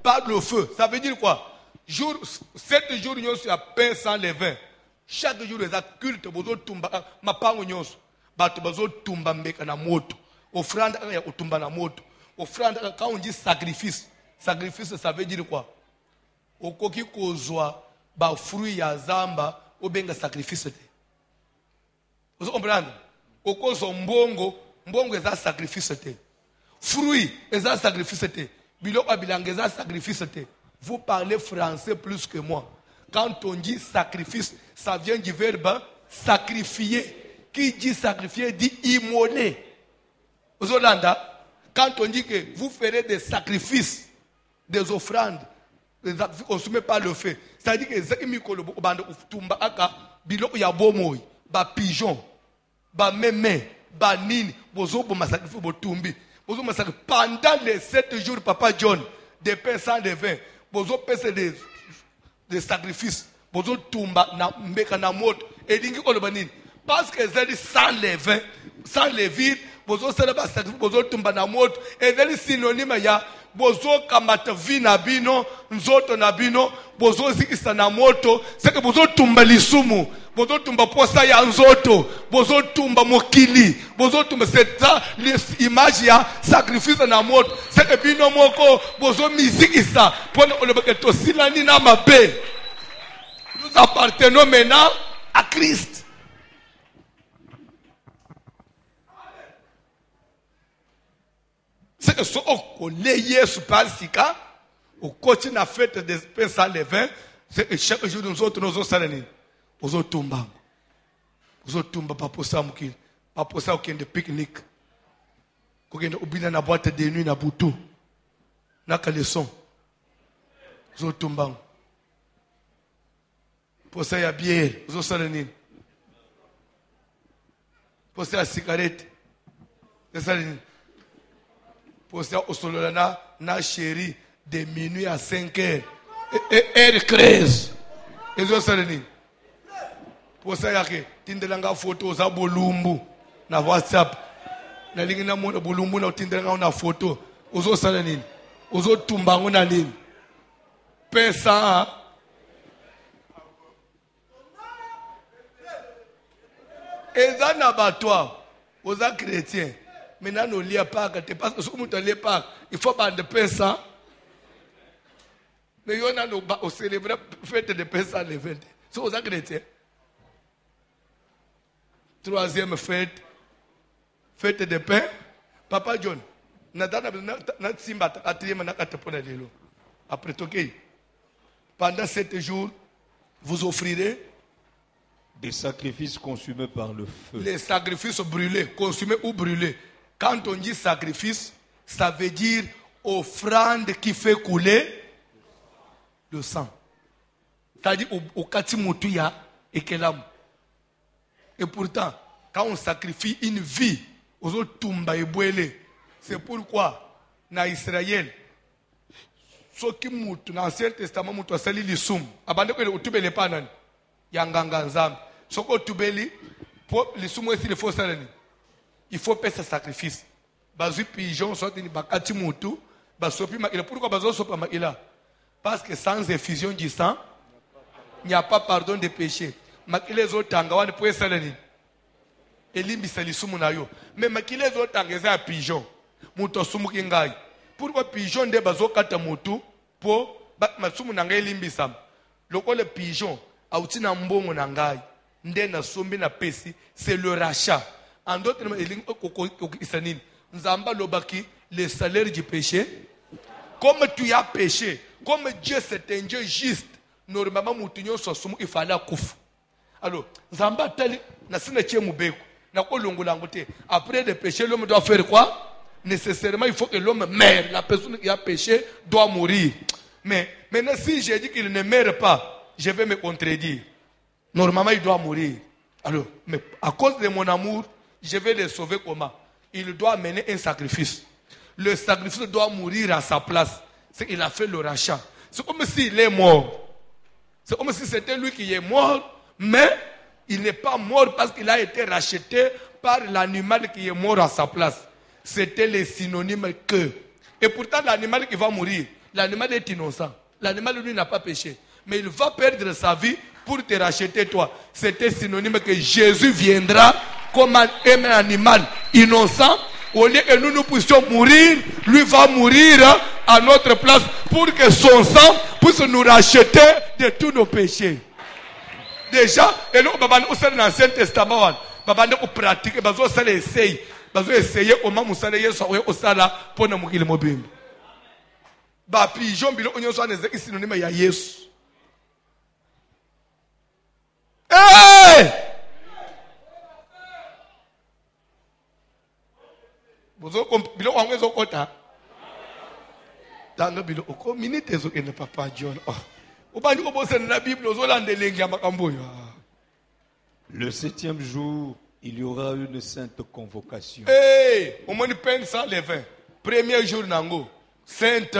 S1: par le feu. Ça veut dire quoi? 7 jours, il y a pain sans levain. Chaque jour, il y a culte. Offrande, quand on dit sacrifice, sacrifice, ça veut dire quoi? Okoki kozwa ba fruit ya zamba obenga sacrifice te. Vous comprenez? Okozo mbongo eza sacrifice te. Fruit eza sacrifice te. Biloko abilanga eza sacrifice te. Vous parlez français plus que moi. Quand on dit sacrifice, ça vient du verbe sacrifier. Qui dit sacrifier dit immoler. Aux Hollandais, quand on dit que vous ferez des sacrifices, des offrandes, des sacrifices consumés par le feu, c'est-à-dire que les mikolo bando tumba aka biloko ya bomoy, ba pigeon, ba mémé, ba nini, bozo bo masacrifice bo tumbi. Bozo masacrifice pendant les 7 jours, Papa John, des pains sans levain, bozo pèse des sacrifices, bozo tumba na mbeka na moto, et dingi olobanini. Parce que c'est sans levain, sans levure, bozo célébrer sacrifice, bozo tumba na moto, et c'est synonyme ya bozo kamata vina bino, nzoto na bino, bozo zikisa na moto, c'est que bozo tumba lisumu, bozo tumba posa ya nzoto, bozo tumba mokili, bozo tumba c'est ça l'image ya sacrifice na moto, c'est que bino moko bozo mizikisa, pour le baketo silani na mabe. Nous appartenons maintenant à Christ. C'est que ce qu'on Yesu par sika, Au côté de la fête des pains sans levain, c'est chaque jour nous autres, nous autres, nous autres tombons. Nous autres tombons, pas pour ça, pas pour ça, aucun de pique-nique. Aucun de oublier na boîte de nuit, na boutou. Na caleçon. Nous autres tombons. Pour ça, il y a bière. Nous autres, pour ça, il y a cigarette. Pour ça, au solo, na chérie, de minuit à 5 heures. Heure 13. Et ça, c'est pour ça, il y a que tindelanga photo, ça bolumbu, na WhatsApp. Na lingi na mona bolumbu na tindelanga na photo. Ozo salanini. Ozo tumbango na nini. Pesa. Eza na batwa. Oza chrétien. Maintenant, nous ne pas, parce que si vous ne lisez pas, il faut pas de pesa. Mais on a célébré fête de pesa le 20. C'est aux chrétiens. Troisième fête, fête de pain. Papa John, après tout, pendant 7 jours, vous offrirez
S2: des sacrifices consumés par le feu.
S1: Les sacrifices brûlés, consumés ou brûlés. Quand on dit sacrifice, ça veut dire offrande qui fait couler le sang. C'est-à-dire au Katimoutuya et Kelam. Et pourtant, quand on sacrifie une vie aux autres Tumba et Bouélé, c'est pourquoi, dans Israël, ceux qui moutent dans l'Ancien Testament, moutent à Sali Lissoum, abandonne que le Tubele Panan, Yanganganzam, ceux qui Tubeli, pour Lissoum, il faut payer ce sacrifice. Bazu pigeon, soit une bakati moutou, basopi makila. Pourquoi bazo sopa makila? Parce que sans effusion du sang, il n'y a pas pardon des péchés. Makile zo tanga pour salani. Elimbi salisumu na yo. Mais makile zo tanga za pigeon. Muto sumu kingai. Pourquoi pigeon de bazo kata mutu pour masumu na ngai elimbi sam. Loko le pigeon auti na mbongo na ngai. Nde na sombi na pesi, c'est le rachat. En d'autres termes, Nzamba lobaki, le salaire du péché. Comme tu as péché, comme Dieu c'est un Dieu juste, normalement, il fallait kouf. Alors, Nzamba tali, nasina tche mubeko, na kolongo langote. Après le péché, l'homme doit faire quoi? Nécessairement, il faut que l'homme meure. La personne qui a péché doit mourir. Mais maintenant, si j'ai dit qu'il ne meurt pas, je vais me contredire. Normalement, il doit mourir. Alors, mais à cause de mon amour, je vais le sauver comment? Il doit mener un sacrifice. Le sacrifice doit mourir à sa place. C'est qu'il a fait le rachat. C'est comme s'il est mort. C'est comme si c'était lui qui est mort, mais il n'est pas mort parce qu'il a été racheté par l'animal qui est mort à sa place. C'était le synonyme que. Et pourtant, l'animal qui va mourir, l'animal est innocent. L'animal, lui, n'a pas péché. Mais il va perdre sa vie pour te racheter toi. C'était synonyme que Jésus viendra comme un animal innocent. Au lieu que nous puissions mourir, lui va mourir à notre place pour que son sang puisse nous racheter de tous nos péchés. Déjà, et nous, dans l'Ancien Testament, nous pratiquons, nous essayons. Nous essayons comment nous allons au sala pour nous mourir mobile. Bah pigeon bilo onyo so aneze synonyme ya Yesu. Hey! Bozo bilo wangu zo kota. Tanga bilo oko minute zo kene papa John. Obani ko bosa na Bible zo landelengi ya makambo yo.
S2: Le 7e jour, il y aura une sainte convocation.
S1: Hey, au moins peine sans levain. Premier jour nango, sainte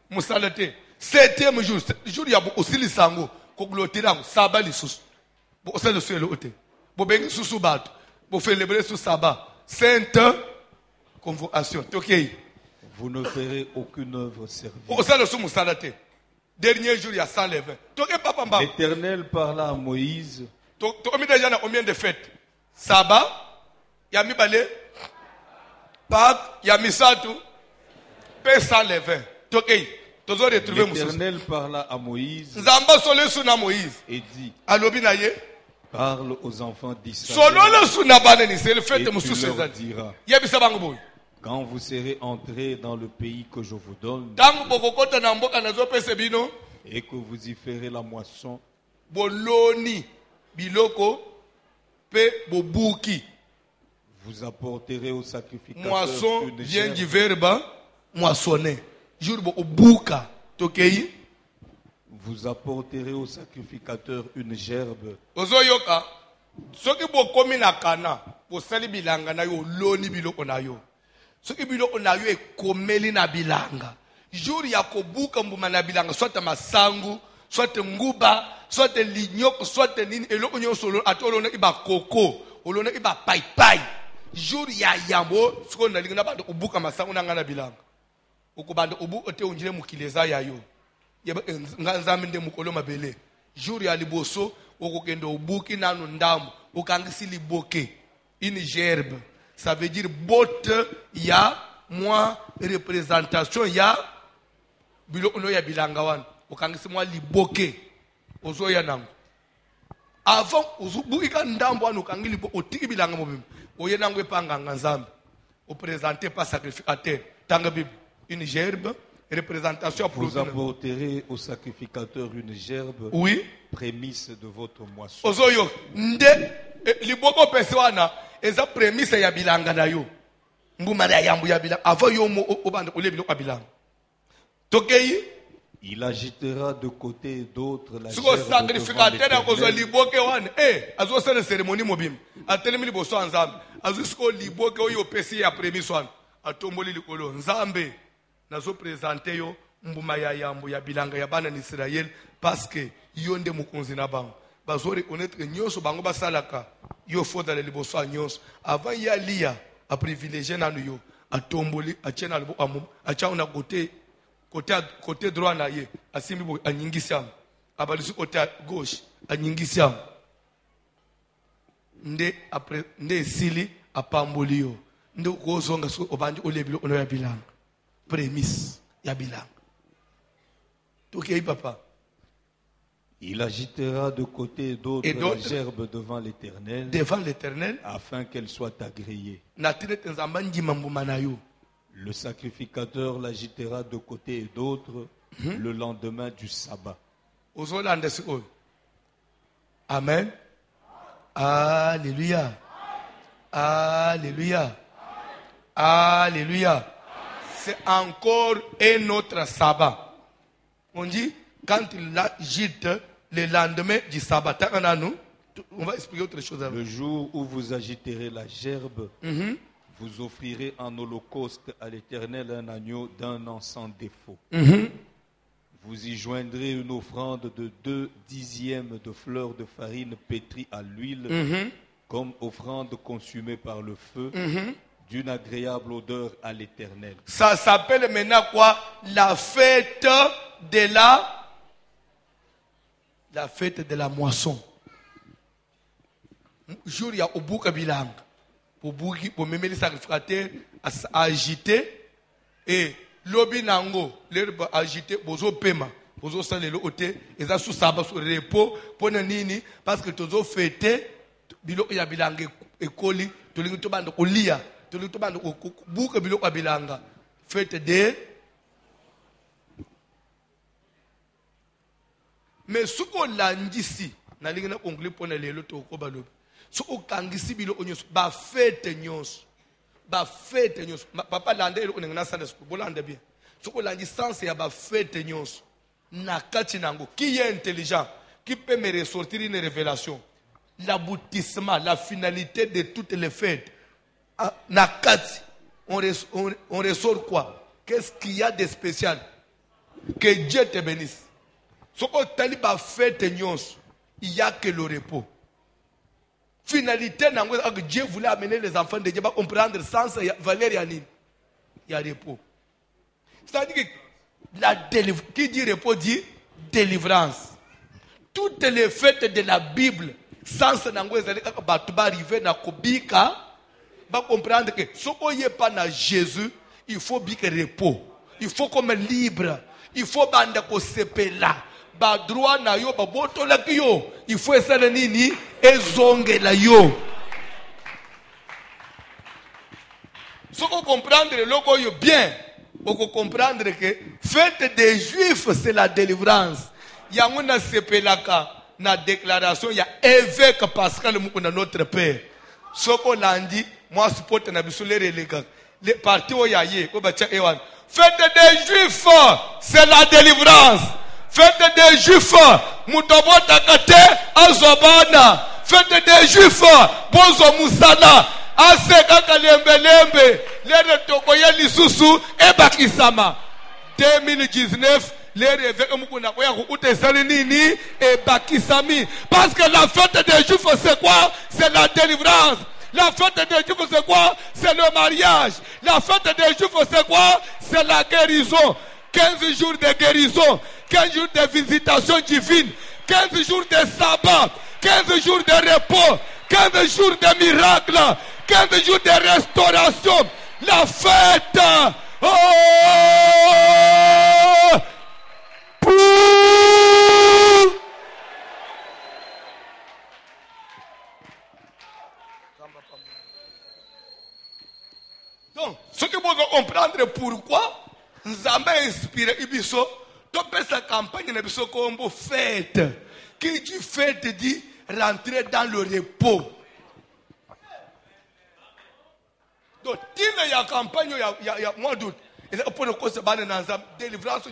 S1: musalate. 7e jour, jour ya aussi le sango, ko glotirango, saba lisusu. Bo osale so le ote. Bo bengi susu bato. Bo célébrer sous sabbat. Sainte convocation. OK.
S2: Vous ne ferez aucune œuvre servile.
S1: Osale so musalate. Dernier jour, il y a 100 levain.
S2: L'Éternel parla à Moïse.
S1: Tu as mis déjà combien de fêtes? Sabbat, il y a mis balé, Pâques, il y a mis ça tout. Paix sans levain.
S2: L'Éternel parla à Moïse
S1: et
S2: dit,
S1: parle
S2: aux enfants d'Israël et tu leur diras, Quand vous serez entrés dans le pays que je vous donne, et que vous y ferez la moisson, vous apporterez au sacrificateur
S1: moisson
S2: une
S1: vient
S2: gerbe.
S1: du verbe moissonner.
S2: Vous apporterez au sacrificateur une gerbe.
S1: Ozoyoka soki bokomi na kana bosali bilanga na yo loni biloko na yo soki biloko na yo ekomeli na bilanga jour ya kobuka mbuma na bilanga soit masangu soit nguba soit linyoko soit nini eloko nyonso atolona iba koko olona iba pai jour ya yambo siko na linga na bando kobuka masangu na ngana bilanga ukubanda ubu ote unjile mukileza ya yo nganzami nde mukolo mabele jour ya liboso okokendo ubuki nanu ndamu ukangisi liboke une gerbe ça veut dire botte ya moi représentation ya biloko no ya bilanga wana ukangisi moi liboke ozoya nango avant uzubuki ka ndambo wana ukangi libo otiki bilanga mobimba oye nango epanga nganzambe o présenter pas sacrificateur tanga bible une gerbe. Représentation.
S2: Vous apporterez au sacrificateur une gerbe,
S1: oui,
S2: prémisse de votre moisson.
S1: Ozoyo, nde liboko peswana eza prémisse ya bilanga na yo. Mbuma ya yambu ya bilanga avant yo mo obanda ole biloko ya bilanga. Tokei
S2: il agitera de côté et d'autre la
S1: gerbe.
S2: Suko
S1: sacrificateur na kozo liboke wana azo sala cérémonie mobimba. Atelemi liboso nzambe. Azo siko liboke oyo pesi ya prémisse wana. Atomboli likolo nzambe. Nazo présenter yo mbuma ya yambo ya bilanga ya bana n'Israël parce que yonde mukonzi na bango bazo reconnaître nyonso bango basalaka yo foda le liboso nyonso avant ya lia a privilégier nanu yo atomboli achena libo amu achauna côté droit na ye asimbi bo anyingisiam abalisi côté gauche anyingisiam nde après nde sili apamboli yo nde kozonga so obandi olebilo ono ya bilanga prémisse ya bilanga. Tokei papa.
S2: Il agitera de côté et d'autre la gerbe devant l'Éternel.
S1: Devant l'Éternel.
S2: Afin qu'elle soit agréée. Le sacrificateur l'agitera de côté et d'autre le lendemain du sabbat.
S1: Amen. Alléluia. Alléluia. Alléluia. C'est encore un autre sabbat. On dit, quand il agite le lendemain du sabbat, on va expliquer autre chose.
S2: Le jour où vous agiterez la gerbe, vous offrirez en holocauste à l'Éternel un agneau d'un an sans défaut. Vous y joindrez une offrande de 2/10 de fleurs de farine pétrie à l'huile, comme offrande consumée par le feu, d'une agréable odeur à l'Éternel.
S1: Ça s'appelle maintenant quoi? La fête de la moisson. Jour il y a au bout bilang. Pour même les sacrificateurs agiter et lobi nango l'herbe agité bozo pema bozo sale le ote et ça sous sabbat sur repos pour nini parce que tozo fêter bilo ya bilange ekoli tolingi to bando olia tolingi to bando buka bilo kwa bilanga fête de mais suko landisi na lingi na conclure pour na lelo to ko balobi suko kangisi bilo onyoso ba fête nyonso ba fête nyonso papa lande elo onengana sala suko bolande bien suko landi sens ya ba fête nyonso na kati nango qui est intelligent qui peut me ressortir une révélation l'aboutissement la finalité de toutes les fêtes na kati on ressort quoi? Qu'est-ce qu'il y a de spécial? Que Dieu te bénisse. Soko tali ba fête nyonso il y a que le repos. Finalité nango que Dieu voulait amener les enfants de Dieu à comprendre sens valeur ya nini ya repos. C'est-à-dire que qui dit repos dit délivrance. Toutes les fêtes de la Bible sens nango ezali kaka batu ba arriver na kobika ba comprendre que soko yé pas na Jésus il faut bika repos. Il faut comme libre. Il faut banda ko sepela. Ba droit na yo ba botola ki yo. Il faut esala nini ezonge la yo. Ce qu'on comprendre le logo bien, on peut comprendre que fête des Juifs, c'est la délivrance. Il y a une sepelaka, na déclaration, il y a évêque Pascal Mukuna notre père. Ce qu'on a dit, moi, supporte na bisoulé les gars. Les partis où il y a fête des Juifs, c'est la délivrance. Fête des Juifs, Moutobota Kate, Azobana. Fête des Juifs, Bozo Moussana. Aseka Kalembe, les Tokoye Lisusu, et Bakisama. 2019, les évêques Mukuna Koute Salinini et Bakisami. Parce que la fête des Juifs, c'est quoi? C'est la délivrance. La fête des Juifs, c'est quoi? C'est le mariage. La fête des Juifs, c'est quoi? C'est la guérison. 15 jours de guérison. 15 jours de visitation divine. 15 jours de sabbat. 15 jours de repos. 15 jours de miracles. 15 jours de restauration. La fête. Oh! Donc, ce que vous devez comprendre pourquoi nous avons inspiré Ibiso, donc sa campagne Ibiso comme fête. Qui dit fête dit rentrer dans le repos. Donc, il y a une campagne, il y a moins d'août. Et pour le coup, c'est une délivrance,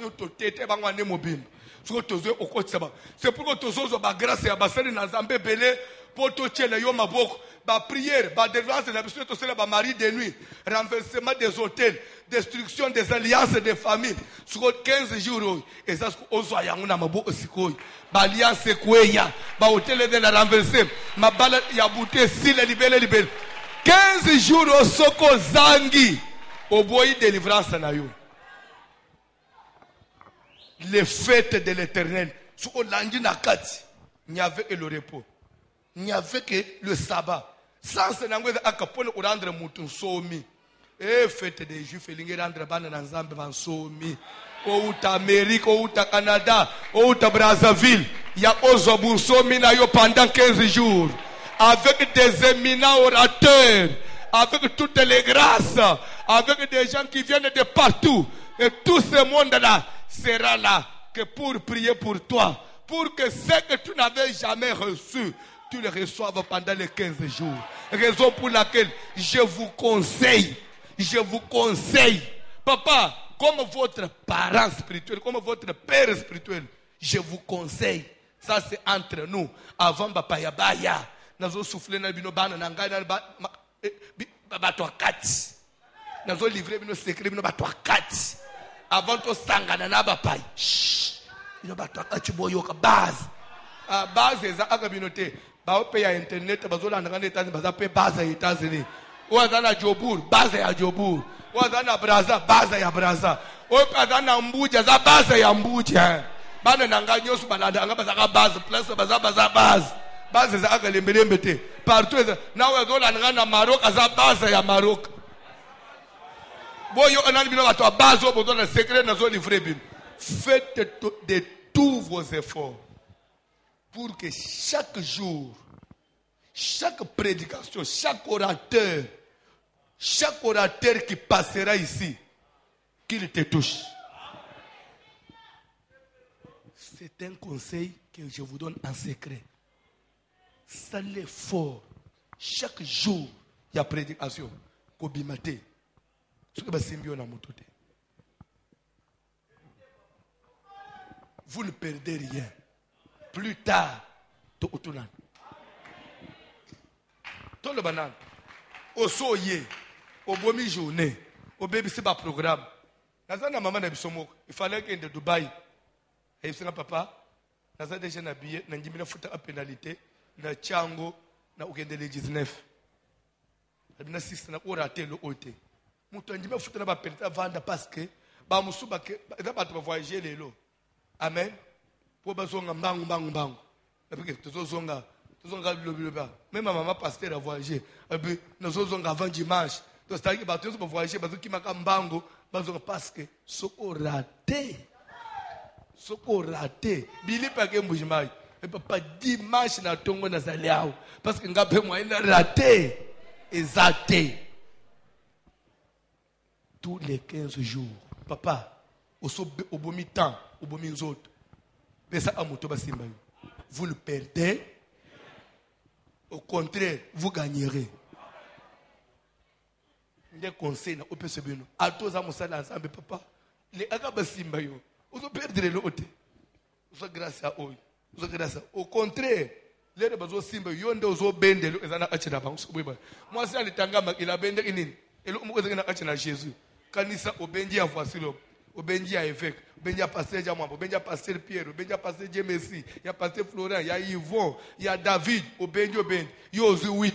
S1: c'est pour que tous les grâce et abasser dans Zambé belé pour tout le yom mabok ba prière ba délivrance na biso to sela ba mari de nuit renversement des hôtels destruction des alliances des familles sur 15 jours et ça ozo yango na maboko sikoyi ba alliance kweya ba hôtel de la renverser ma bala ya bouté si le libelle 15 jours au soko zangi au boyi délivrance na yo les fêtes de l'Éternel. Sur l'angi nakati, il n'y avait que le repos. Il n'y avait que le sabbat. Sans ce n'angoisse à capone ou rendre mouton somi. Et fête des Juifs, il y a rendre ban en Zambie van somi. Ou Amérique, ou Canada, ou Brazzaville. Il y a Ozobun somi na yo pendant 15 jours. Avec des éminents orateurs. Avec toutes les grâces. Avec des gens qui viennent de partout. Et tout ce monde-là sera là que pour prier pour toi, pour que ce que tu n'avais jamais reçu, tu le reçoives pendant les 15 jours. Raison pour laquelle je vous conseille, papa, comme votre parent spirituel, comme votre père spirituel, je vous conseille, ça c'est entre nous, avant papa yabaya, nazo souffler na bino bana nanga na bato akati, nazo livrer bino secret bino bato akati. Avant de sangana na bapai. Il y a une base. Base est à la communauté. Ba paye internet, bazola ndanga États-Unis, baza paye base aux États-Unis. Ou azana Jobour, base ya Jobour. Ou azana Brazza, base ya Brazza. Ou azana Mbuja, za base ya Mbuja. Bana nanga nyosu balada nga baza base, place baza base. Base za aga lembelembete. Partout na ou azola ndanga na Maroc, za base ya Maroc. Faites de tous vos efforts pour que chaque jour, chaque prédication, chaque orateur qui passera ici, qu'il te touche. C'est un conseil que je vous donne en secret. C'est l'effort. Chaque jour, il y a prédication. Kobimate. Vous ne perdez rien. Plus tard, tout le monde. Tout le banane. Au soye, au bomi journée, au bébé c'est pas programme. Nazana maman na bisomo, il fallait qu'il de Dubaï. Et il papa, nazana déjà na billet, na njimina futa a pénalité, na Tchango, na Okende le 19. Na six na oraté le oté. Mutandima futa na ba pénalité vanda parce que ba musuba ke ba to voyager lelo. Amen. Pour bazonga mbangu. Et puis tozonga lobiloba. Même maman pasteur a voyagé. Et puis nous zonga avant dimanche. Donc c'est que bateau pour voyager bateau qui maka mbangu bazonga parce que soko raté. Bili pa ke mbujimai. Et papa dimanche na tongo na zaliao parce que ngabe moi na raté. Exacté. tous les 15 jours. Papa, au bon temps, au bon autres. Vous le perdez. Au contraire, vous gagnerez. Des conseils, on peut se bien. À tous, ensemble, papa. Les agabas simbayo. Vous perdrez l'autre. Vous grâce à eux. Vous grâce à eux. Au contraire, les gens simba yonde ozo bende lo ezana achina ba usubwe. Moi c'est le tangama il a bende inini. Et le mo ezana achina Jésus. Kanisa obenji ya voisilo. Obenji ya évêque, obenji ya pasteur Jamambo, obenji ya pasteur Pierre, obenji ya pasteur Jemesi, il y a pasteur Florent, il y a Yvon, il y a David, obenji. Yozu 8.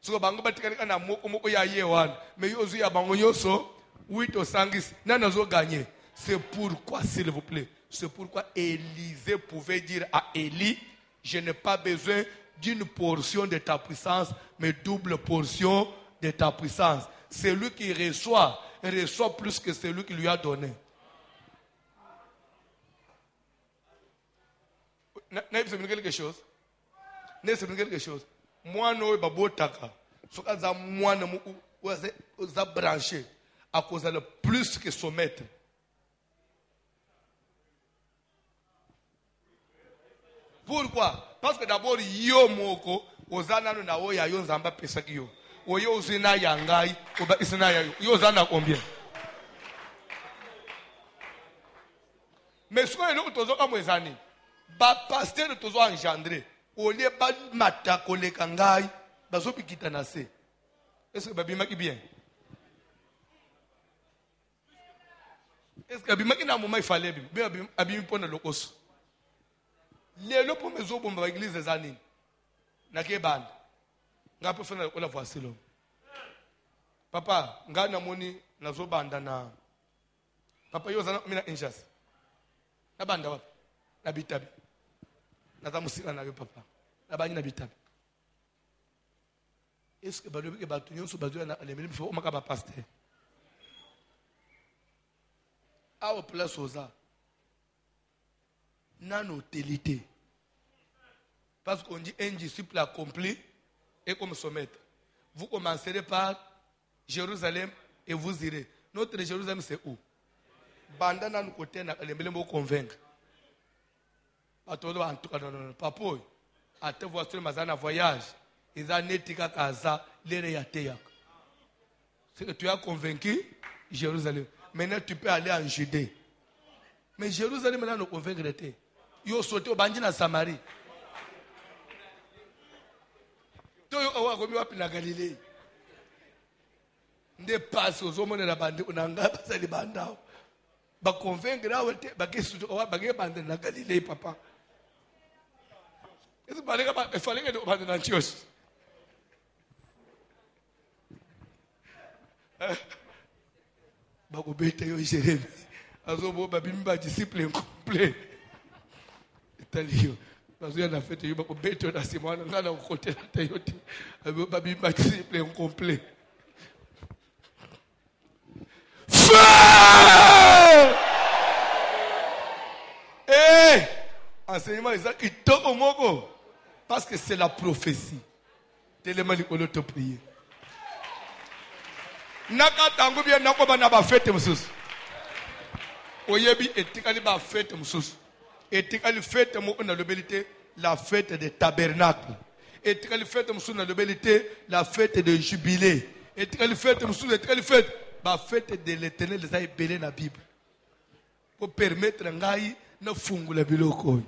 S1: So bango batikana na moko ya yewan, mais yozu ya bango yoso 8 au sangis. Nana zo gagner. C'est pourquoi, s'il vous plaît, c'est pourquoi Élisée pouvait dire à Élie, je n'ai pas besoin d'une portion de ta puissance, mais double portion de ta puissance. Celui qui reçoit plus que celui qui lui a donné. N'est-ce pas quelque chose? N'est-ce pas quelque chose? Moi, non, je babotaka. Ce que ça, moi, je branché à cause de plus que son maître. Pourquoi? Parce que d'abord, yo moko, ozana no na oya yo nzamba pesa kiyo. Oyo uzina yangai, oba isina ya yo zana combien? Mais ce que nous tozo comme ezani, ba pasteur tozo engendré, olie ba mata koleka ngai, bazo pikita na se. Est-ce que babima ki bien? Est-ce que babima ki na moma ifale bi? Bien abimi pona lokoso. Les lots pour mes obos dans l'église des années. Na ke band. Nga pe fena la voici l'homme. Papa, nga na moni na zo banda na. Papa yo zana mina injas. Na banda wapi? Na bitabi. Na za musika na yo papa. Na banyi na bitabi. Est-ce que bado ke batu nyonso bazo na le mili fo maka ba pasteur. Awo place oza. Non-utilité. Parce qu'on dit un disciple accompli et comme son maître. Vous commencerez par Jérusalem et vous irez. Notre Jérusalem, c'est où? Bandana nous côté, les me convaincre. En tout cas, non. Papa, à te voir sur ma voyage, ils ont netika kaza, les réatéak. C'est que tu as convaincu Jérusalem. Maintenant, tu peux aller en Judée. Mais Jérusalem, maintenant, nous convaincre. Yo sauté au bandit na Samarie. Toyo awa komi wapi na Galilée. Nde passe aux hommes de la bande unanga basali bandao. Ba convaincre awete ba kesu awa ba ke bande na Galilée papa. Est-ce que il fallait que bande na Antioche. Ba ko bete yo Jérémie. Azobo ba bimba disciple incomplet. Italio. Parce qu'il y a une fête, il y a un bête dans ce moment, on a un côté de la Toyota, un baby disciple complet. Feu! Eh! Enseignement, il tombe au mogo. Parce que c'est la prophétie. Tellement il faut te prier. Naka tangu bien nako bana ba fête mususu. Oyebi etikali ba fête mususu. Et la fête la fête des tabernacles. Et la fête la fête de jubilé. Et la fête la fête de l'Éternel des aïbélés dans la Bible. Pour permettre ngai na fungu la biloko.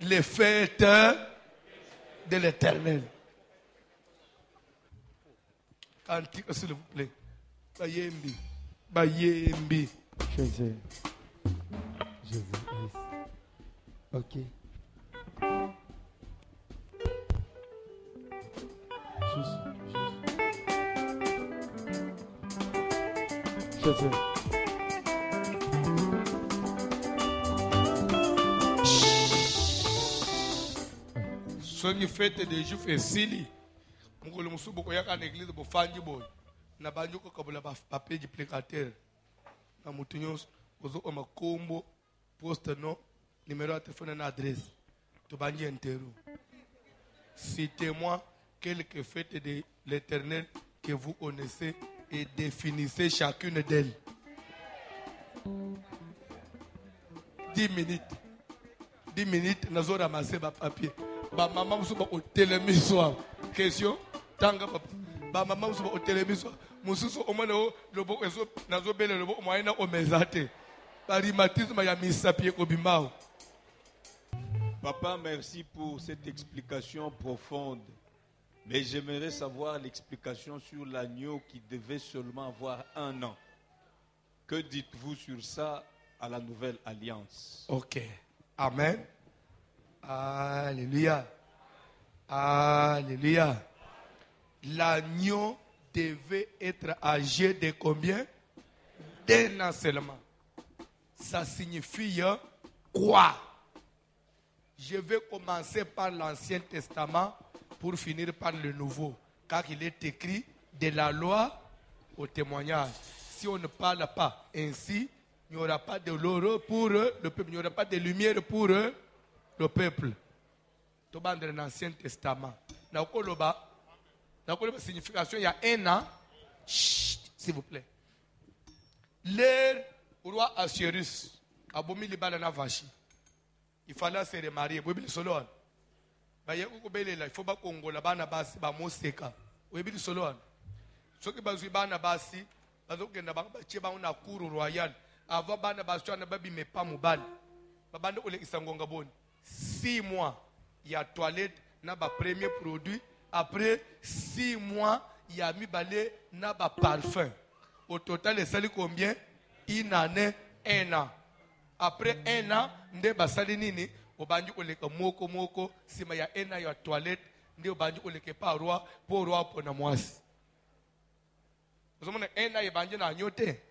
S1: Les fêtes de l'Éternel. Cantique s'il vous plaît. Bayembi. Bayembi.
S3: Jésus. Ok. Juste. Jésus.
S1: Ceux qui fêtent des Juifs et Sili, Mungolo Musubo Koyaka en église pour Fanny Boy, Nabanjoko Kabula papier duplicateur, Namutunyos, Ozo Omakombo, poste nom, numéro de téléphone et adresse. Tobandi Interro. Citez-moi quelques fêtes de l'Éternel que vous connaissez et définissez chacune d'elles. 10 minutes. 10 minutes, nous avons ramassé le papier. Maman, vous êtes au télémissoir. Question? Tanga papa. Maman, vous êtes au télémissoir. Mususu omano lobo ezo nazo bele lobo moyena omezate. Parimatisme ya misapie kobimao.
S2: Papa, merci pour cette explication profonde. Mais j'aimerais savoir l'explication sur l'agneau qui devait seulement avoir 1 an. Que dites-vous sur ça à la nouvelle alliance?
S1: Ok. Amen. Alléluia. Alléluia. L'agneau devait être âgé de combien? D'1 an seulement. Ça signifie quoi? Je vais commencer par l'Ancien Testament pour finir par le Nouveau. Car il est écrit de la loi au témoignage. Si on ne parle pas ainsi, il n'y aura pas de l'eau pour le peuple. Il n'y aura pas de lumière pour le peuple. Tout dans l'Ancien Testament. Dans la signification, il y a 1 an. Chut, s'il vous plaît. L'ère roi Assuérus a bomi libalana vachi. Il fallait se remarier. Vous savez solo. Il faut pas qu'on la bana basi ba moseka. Vous savez solo. Ce qui bazu bana basi, bazo kenda ba cheba una cour royale. Avant bana basi na babi me pas mobile. Babanda ole isangonga boni. 6 mois, il y a toilette na ba premier produit. Après 6 mois, il y a mis balé na ba parfum. Au total, il s'est combien? 1 année, 1 an. Après 1 an, nde basali nini? Obanji oleka moko sima ya 1 an ya toilette, nde obanji oleke pa roi pour roi pona mwasi. Vous savez 1 an ebanji na nyote.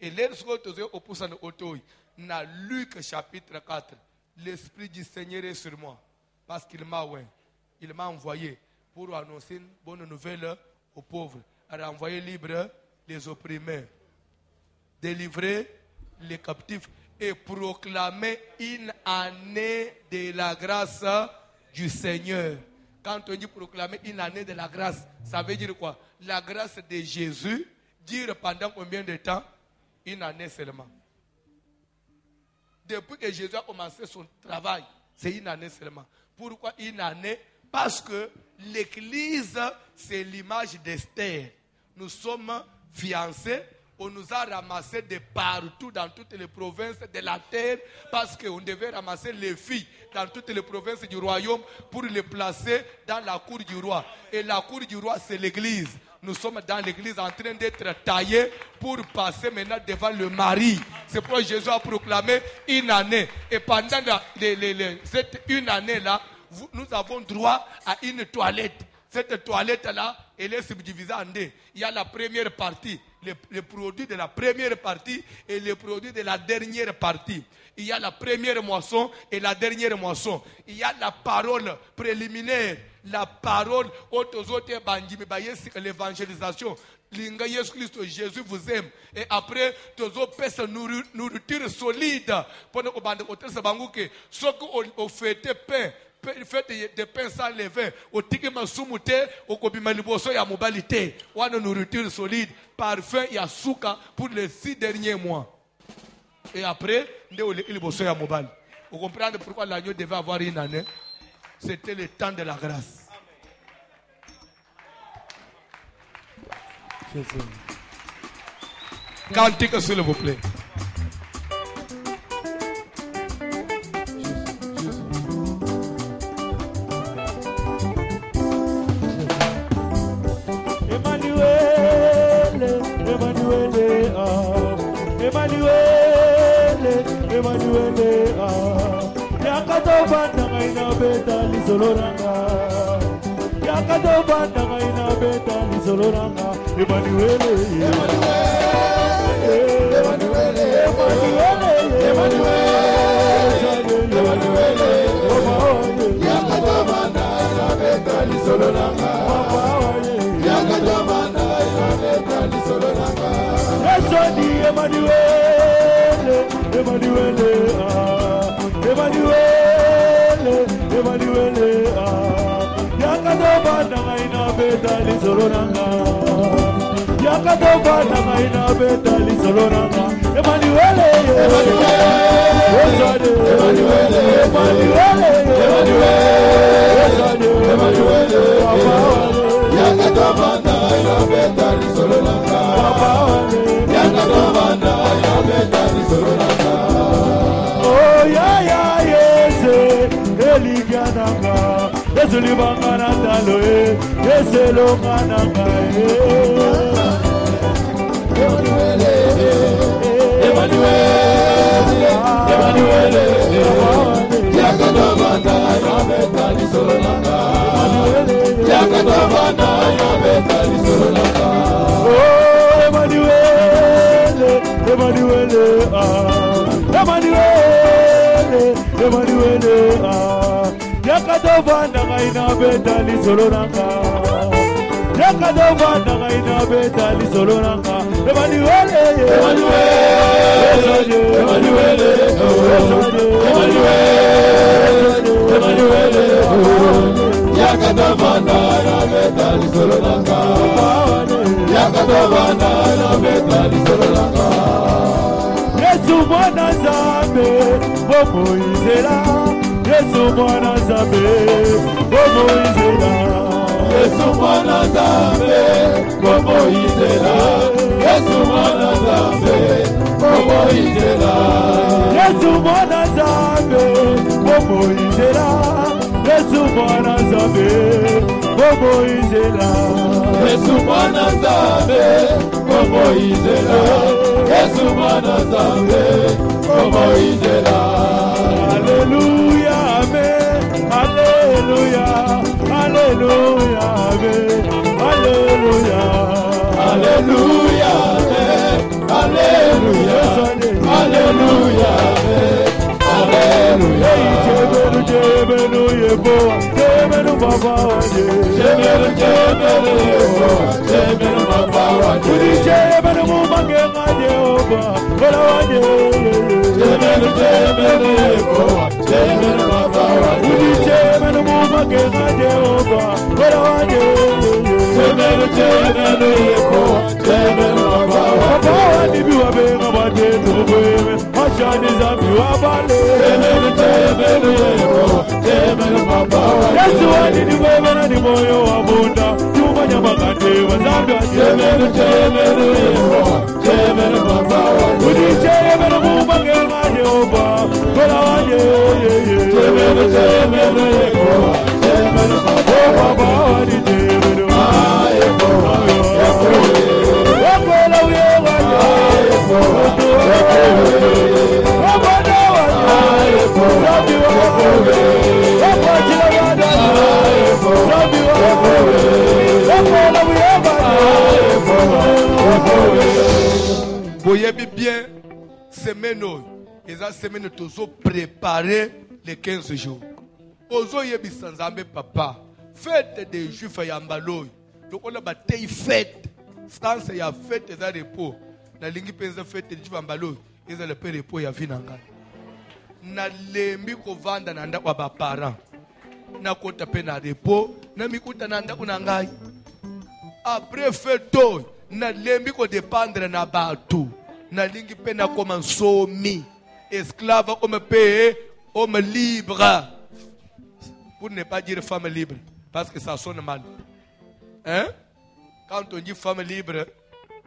S1: Et l'air ce que tu opousa no otoi na Luc chapitre 4. L'esprit du Seigneur est sur moi parce qu'il m'a envoyé pour annoncer une bonne nouvelle aux pauvres, à envoyer libre les opprimés, délivrer les captifs et proclamer une année de la grâce du Seigneur. Quand on dit proclamer une année de la grâce, ça veut dire quoi? La grâce de Jésus, dire pendant combien de temps? 1 année seulement. Depuis que Jésus a commencé son travail, c'est 1 année seulement. Pourquoi 1 année? Parce que l'église, c'est l'image d'Esther. Nous sommes fiancés. On nous a ramassés de partout dans toutes les provinces de la terre parce qu'on devait ramasser les filles dans toutes les provinces du royaume pour les placer dans la cour du roi. Et la cour du roi, c'est l'église. Nous sommes dans l'église en train d'être taillés pour passer maintenant devant le mari. C'est pourquoi Jésus a proclamé 1 année. Et pendant cette 1 année-là, nous avons droit à une toilette. Cette toilette-là, elle est subdivisée en 2. Il y a la première partie, les produits de la première partie et les produits de la dernière partie. Il y a la première moisson et la dernière moisson. Il y a la parole préliminaire, la parole l'évangélisation. Jésus vous aime. Et après, nourriture solide. Pendant que on fait pain. Faites des pains sans levain. Au tikema sumute, au kobima liboso ya mobilité. Ou une nourriture solide, parfum ya souka pour les 6 derniers mois. Et après, liboso ya mobile. Vous comprenez pourquoi l'agneau devait avoir 1 année? C'était le temps de la grâce. Cantique s'il vous plaît.
S4: Emmanuel, Yakato banda ngaina beta lisoloranga. Yakato banda ngaina beta lisoloranga. Emmanuel, Yakato banda ngaina beta lisoloranga. Yakato banda ngaina beta lisoloranga. Yesodi Emmanuel, Yakato banda ngaina beta lisoloranga. Yakatobana kaina betali solonanga. Emmanuel,
S5: Yakatobana ya betali solonanga. Yakatobana ya betali solonanga.
S4: Oh ya yes, Eligananga. Yesulibangana talo Yeselongananga.
S5: Emmanuel, Yakatobana ya betali solonanga. Yakatobana ya betali solonanga.
S4: Oh Emmanuel, Yakatobana kaina betali solonanga. Yakatobana kaina betali solonanga. Emmanuel,
S5: Yakatobana ya betali solonanga. Yakatobana ya betali solonanga.
S4: Yesu mwana Nzambe, bomo izela. Yesu mwana Nzambe, bomo izela.
S5: Yesu mwana Nzambe, bomo izela. Yesu mwana Nzambe, bomo izela.
S4: Yesu mwana Nzambe, bomo izela. Yesu mwana Nzambe, bomo izela.
S5: Yesu mwana Nzambe, bomo izela. Yesu mwana Nzambe, bomo izela.
S4: Alléluia, amen. Alléluia, alléluia, amen. Alléluia.
S5: Alléluia, amen. Alléluia. Alléluia, amen. Alléluia.
S4: Jebenu yeboa, jebenu baba wanje.
S5: Jebenu yeboa, jebenu baba wanje.
S4: Udi jebenu mumange nga Jehova, ola wanje.
S5: Jebenu yeboa, jebenu baba wanje.
S4: Udi jebenu mumange nga Jehova, ola wanje.
S5: Jebenu yeboa, jebenu baba wanje.
S4: Baba wanje biwa benga batendo bweme, ashani zambi wabale.
S5: Jebenu yeboa, jebenu baba wanje.
S4: Yesu wanje ni bweme ni moyo wa bunda, tumanya magande wa zambi wanje.
S5: Jebenu yeboa, jebenu baba wanje.
S4: Udi jebenu mumange nga Jehova, ola wanje.
S5: Jebenu yeboa, jebenu baba
S4: Baba wanje jebenu.
S5: yeboa,
S4: Wakola uye wanje. Wabana wanje. Zambi wanje. Wakwachila wanje. Zambi wanje. Wakola uye wanje.
S1: Boyebi bien, semaine, ils ont semaine toujours préparé les 15 jours. Ozo yebi sanzambe papa, fête des juifs à Yambaloy. Donc on a battu fête, sans y a fête et repos. Na lingi penza fête des juifs à Yambaloy, ils ont le peu repos ya vinanga. Na lembi ko vanda nanda kwa ba parents. Na kota pe na repos, na mikuta nanda kunangai. Après fête na lembi ko dépendre na batu. Na lingi pe na comme somi, esclave homme payé, homme libre. Pour ne pas dire femme libre, parce que ça sonne mal. Hein? Quand on dit femme libre,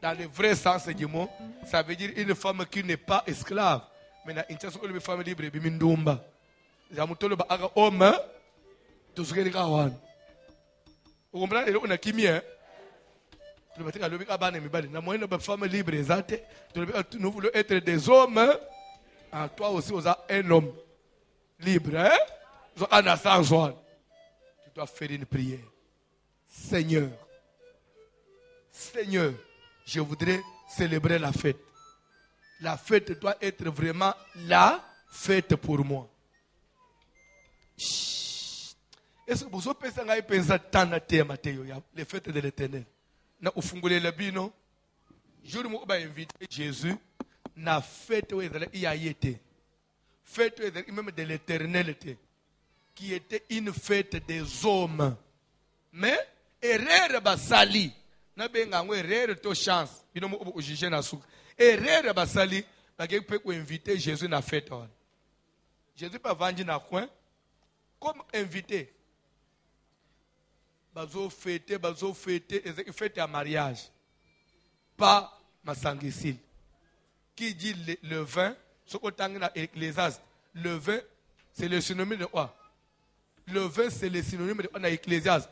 S1: dans le vrai sens du mot, ça veut dire une femme qui n'est pas esclave. Mais dans une chanson, une femme libre, c'est une femme. Zamutolo ba aga homme, tout ce que les gars ont. Vous comprenez? On a qui mien. Femme libre, nous voulons être des hommes. Ah, toi aussi, vous êtes un homme libre. Hein? Tu dois faire une prière. Seigneur, Seigneur, je voudrais célébrer la fête. La fête doit être vraiment la fête pour moi. Est-ce que vous pensez tant de thèmes, les fêtes de l'Éternel? Na ufungule la bino jour mo ba inviter Jésus na fête où il y a été fête même de l'éternité qui était une fête des hommes mais erreur basali na benga ngwe rere to chance bino mo juger na suka et rere basali ba ke peut inviter Jésus na fête on Jésus pas vendre na coin comme invité bazo fêter et fête à mariage pas masangisil qui dit le vin ce qu'on tang na Ecclésiaste le vin c'est le synonyme de quoi? Le vin c'est le synonyme de quoi dans Ecclésiaste?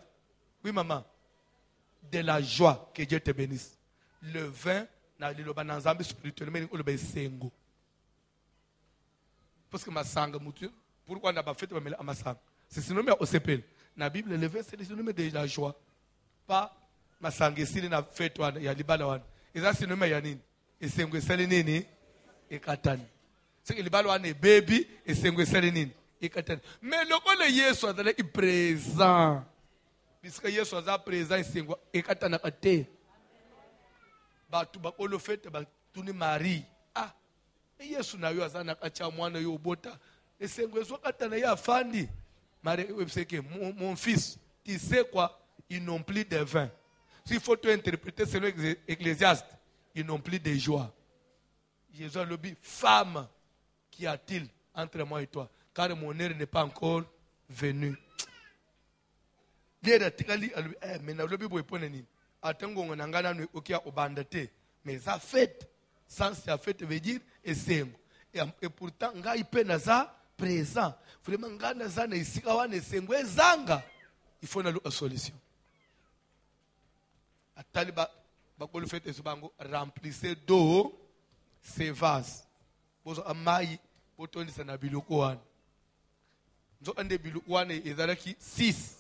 S1: Oui maman, de la joie, que Dieu te bénisse. Le vin na liloba na nzambe spirituellement on le sengo. Parce que ma sang mutu pourquoi on n'a pas fait ma sang? C'est synonyme au CPL. Na Bible le vin c'est le synonyme de la joie. Pas ma sang ici na fête wana ya libala wana. Eza synonyme ya nini? Esengo esali nini? Ekatani. C'est que libala wana e baby esengo esali nini? Ekatani. Mais le ko le Yesu azala i présent. Puisque Yesu aza présent esengo ekatana kate. Batu bakolo fête batuni Marie. Ah. Yesu na yo azana kacha mwana yo bota. Esengo ezo katana ya fandi. Marie webseke mon fils, tu sais quoi? Ils n'ont plus de vin. S'il faut tout interpréter selon Ecclésiaste, ils n'ont plus de joie. Jésus a dit, femme, qu'y a-t-il entre moi et toi? Car mon heure n'est pas encore venue. Mais ça fait, sans ça fait veut dire et pourtant ngai pe naza présent. Vraiment ngai naza na isika wana esengwe zanga. Il faut une solution. Ataliba bakolo fete subango remplissez d'eau ces vases. Bozo amai botondisa na biloko wana. Nzo ande biloko wana ezalaki 6.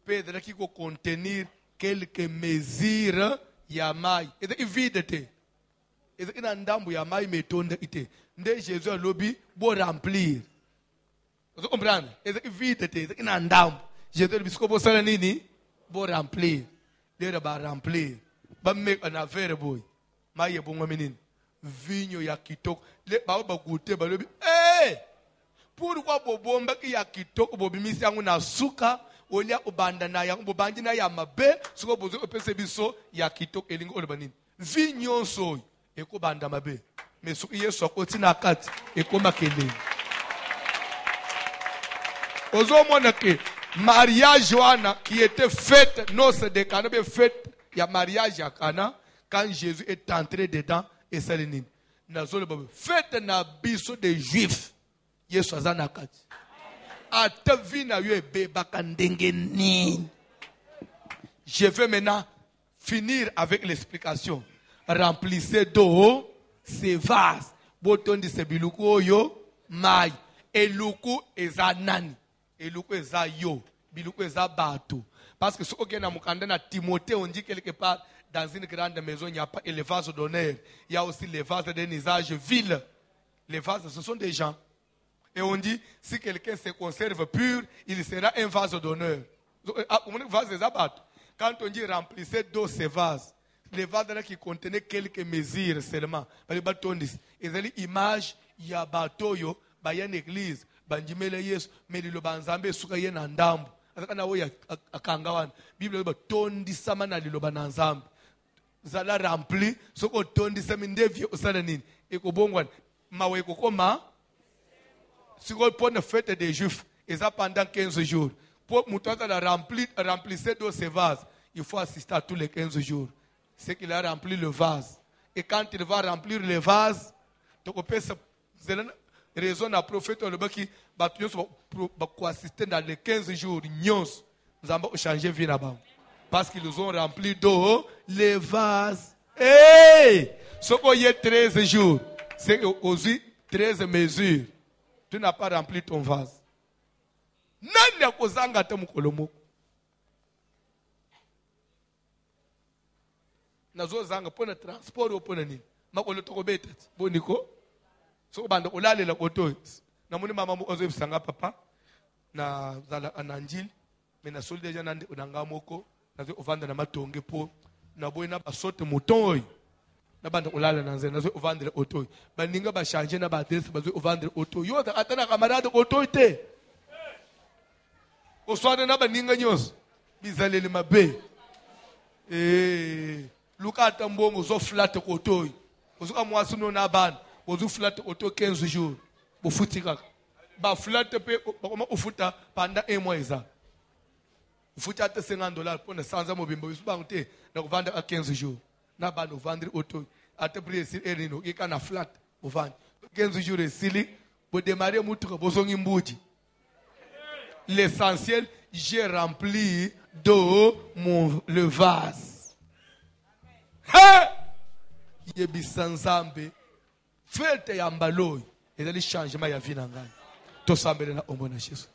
S1: Peut ezalaki ko contenir quelques mesures ya mai. Ezaki vide te. Ezaki na ndambu ya mai metonda ite. Nde Jésus a lobi bo remplir. Vous comprenez? Ezaki vide te, ezaki na ndambu. Jésus a lobi siko bo sala nini? Bo remplir. Lera ba remplir. Ba make an affaire boy. Mai ebongo menini. Vinho ya kitoko. Le ba goûter ba lobi. Eh! Pourquoi bobomba ki ya kitoko bobimisi yangu na suka? Olia ubanda na yangu bobanji na ya mabe suko bozo opese biso ya kitoko elingo olbanini. Vinho so eko banda mabe. Mais suko Yesu akoti na kati eko makele. Ozo mona ke mariage wana qui était faite noce de Cana be faite ya mariage à Cana quand Jésus est entré dedans et salinine. Nazole babe fête na biso des juifs. Yesu azana kati. Je vais maintenant finir avec l'explication. Remplissez d'eau ces vases. Botondi se biluku oyo mai. Eluku eza nani. Eluku eza yo. Biluku eza bato. Parce que ce qu'on a mukanda na Timothée, on dit quelque part dans une grande maison, il n'y a pas les vases d'honneur. Il y a aussi les vases d'un usage vil. Les vases, ce sont des gens. Et on dit, si quelqu'un se conserve pur, il sera un vase d'honneur. Quand on dit remplissez d'eau ces vases, les vases qui contenaient quelques mesures seulement. Ils ont une image, il y a bateau, il y a une église, mais il y a un suka y a un ndambo. La Bible dit, tondi samana liloba na nzambe. Zala rempli, ce qu'on tondi saminde vieux au salanine. Et qu'au bon one, mawe kokoma. Si on prend une fête des Juifs, et ça pendant 15 jours, pour remplissez d'eau ces vases, il faut assister à tous les 15 jours. C'est qu'il a rempli le vase. Et quand il va remplir le vase, c'est la raison à prophète qui va assister dans les 15 jours. Nous allons changer vie là-bas. Parce qu'ils ont rempli d'eau les vases. Hey! Ce qu'il y a 13 jours, c'est aussi 13 mesures. Tu n'as pas rempli ton vase. Nani akozanga te mukolo moko. Nazo zanga pona transport ou pona nini. Makolo toko beta. Boniko. So banda olale la koto. Na moni mama mo ozo bisanga papa na zala ananjil. Me na solde déjà nande onanga moko. Nazo ovanda na matonge po. Na boyina basote mouton. Na banda olala na nzela nazo ovandre auto baninga ba changer na ba adresse bazo ovandre auto yo atana camarade auto te oswana na baninga nyos bizalele mabe Luka tambongo zo flat kotoy. Ozuka mwasi no na ban. Ozu flat koto 15 jours. Bo futika. Ba flat pe comment ufuta pendant 1 mois eza. Ufuta te $50 pour ne sans mobimbo bisubangte na vendre à 15 jours. Na ban no vendre auto. Ate prix erino ikana flat o vendre. 15 jours esili pour démarrer mutuka bozongi mbuji. L'essentiel, j'ai rempli d'eau le vase. Hey! Yebisanzambe. Fete ya mbaloy. Et le changement ya vie nangani. To sambele na ombo na Jésus.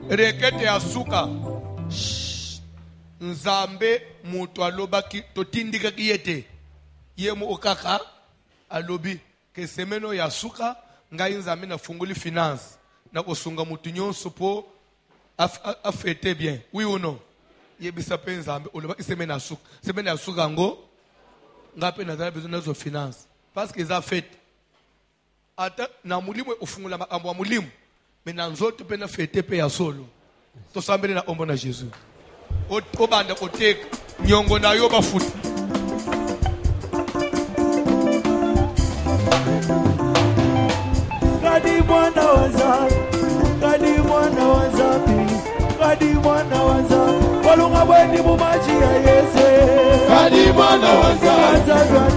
S1: Rekete ya suka nzambe mutu alobaki totindika kiyete yemu okaka alobi ke semeno ya suka ngai nzambe na funguli finance na kosunga mutu nyonso po afete bien oui ou non yebisa pe nzambe olobaki semeno ya suka ngo ngape na besoin nazo finance parce que eza fete ata na mulimu ufungula makambo ya mulimu mais na nzoto pe na fete pe ya solo to sambele na ombo na Jésus obanda koteka nyongo na yo bafuta
S4: kadi mwana wazabi kadi mwana wazabi walunga bweni mumaji ya Yesu
S5: kadi mwana wazabi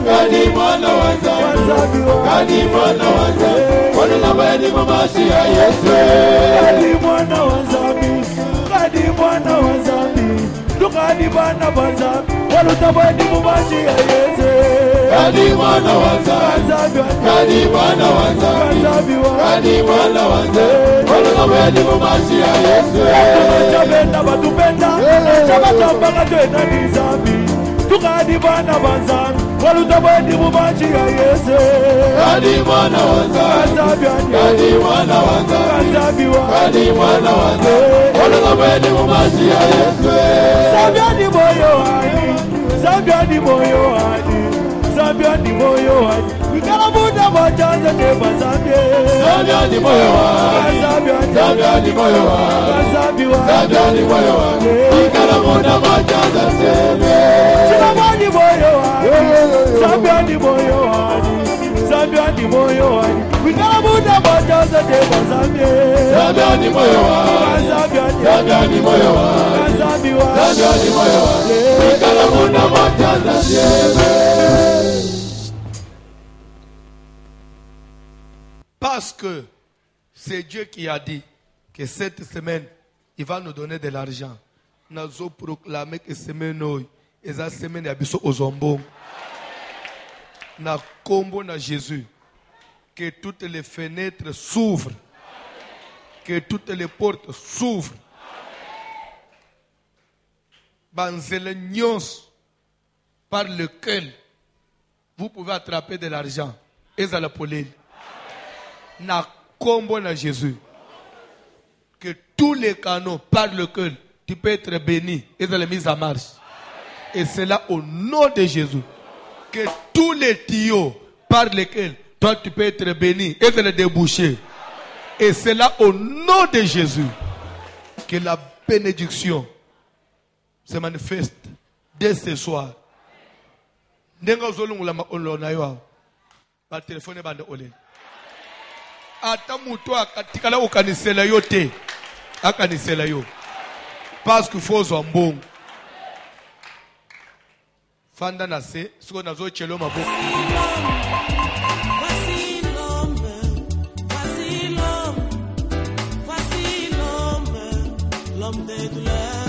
S5: kadi mwana wazabi kadi mwana wazabi walunga bweni mumaji ya Yesu
S4: kadi mwana wazabi kadi mwana wazabi tukadi bana wazabi waluta bweni mumaji ya Yesu
S5: kadi mwana wazabi kadi mwana wazabi kadi mwana wazabi walunga bweni mumaji ya Yesu
S4: chabenda batupenda chabatamba twenda nizabi tukadi bana wazabi waluta bweni mumaji ya Yesu
S5: kadi mwana wazabi kadi mwana wazabi kadi mwana wazabi walunga bweni mumaji ya Yesu
S4: sabiani moyo wani sabiani moyo wani sabiani moyo wani wikala muda machaza teba sabie
S5: sabiani moyo wani sabiani moyo wani sabiani moyo wani wikala muda machaza tebe
S4: sabiani moyo wani sabiani moyo wani sabiani moyo wani wikala muda machaza teba sabie
S5: sabiani moyo wani sabiani moyo wani sabiani moyo wani wikala muda machaza tebe.
S1: Parce que c'est Dieu qui a dit que cette semaine, il va nous donner de l'argent. Nous avons proclamé que semaine, et cette semaine, il y a aux ombons. Na combo na Jésus. Que toutes les fenêtres s'ouvrent. Que toutes les portes s'ouvrent. Banzele nyons par lequel vous pouvez attraper de l'argent. Et ça la polile. Na combo na Jésus. Que tous les canaux par lesquels tu peux être béni et de la mise en marche. Et c'est là au nom de Jésus. Que tous les tuyaux par lesquels toi tu peux être béni et de les déboucher. Et c'est là au nom de Jésus que la bénédiction se manifeste dès ce soir. Ndenga zolungula ma olo na yo. Ba téléphone bande olé. ata muto akatikala okanisela yo te. Akanisela yo. Parce qu'il faut zambon. Fanda na se, siko nazo chelo maboko.
S6: Voici l'homme, l'homme des douleurs.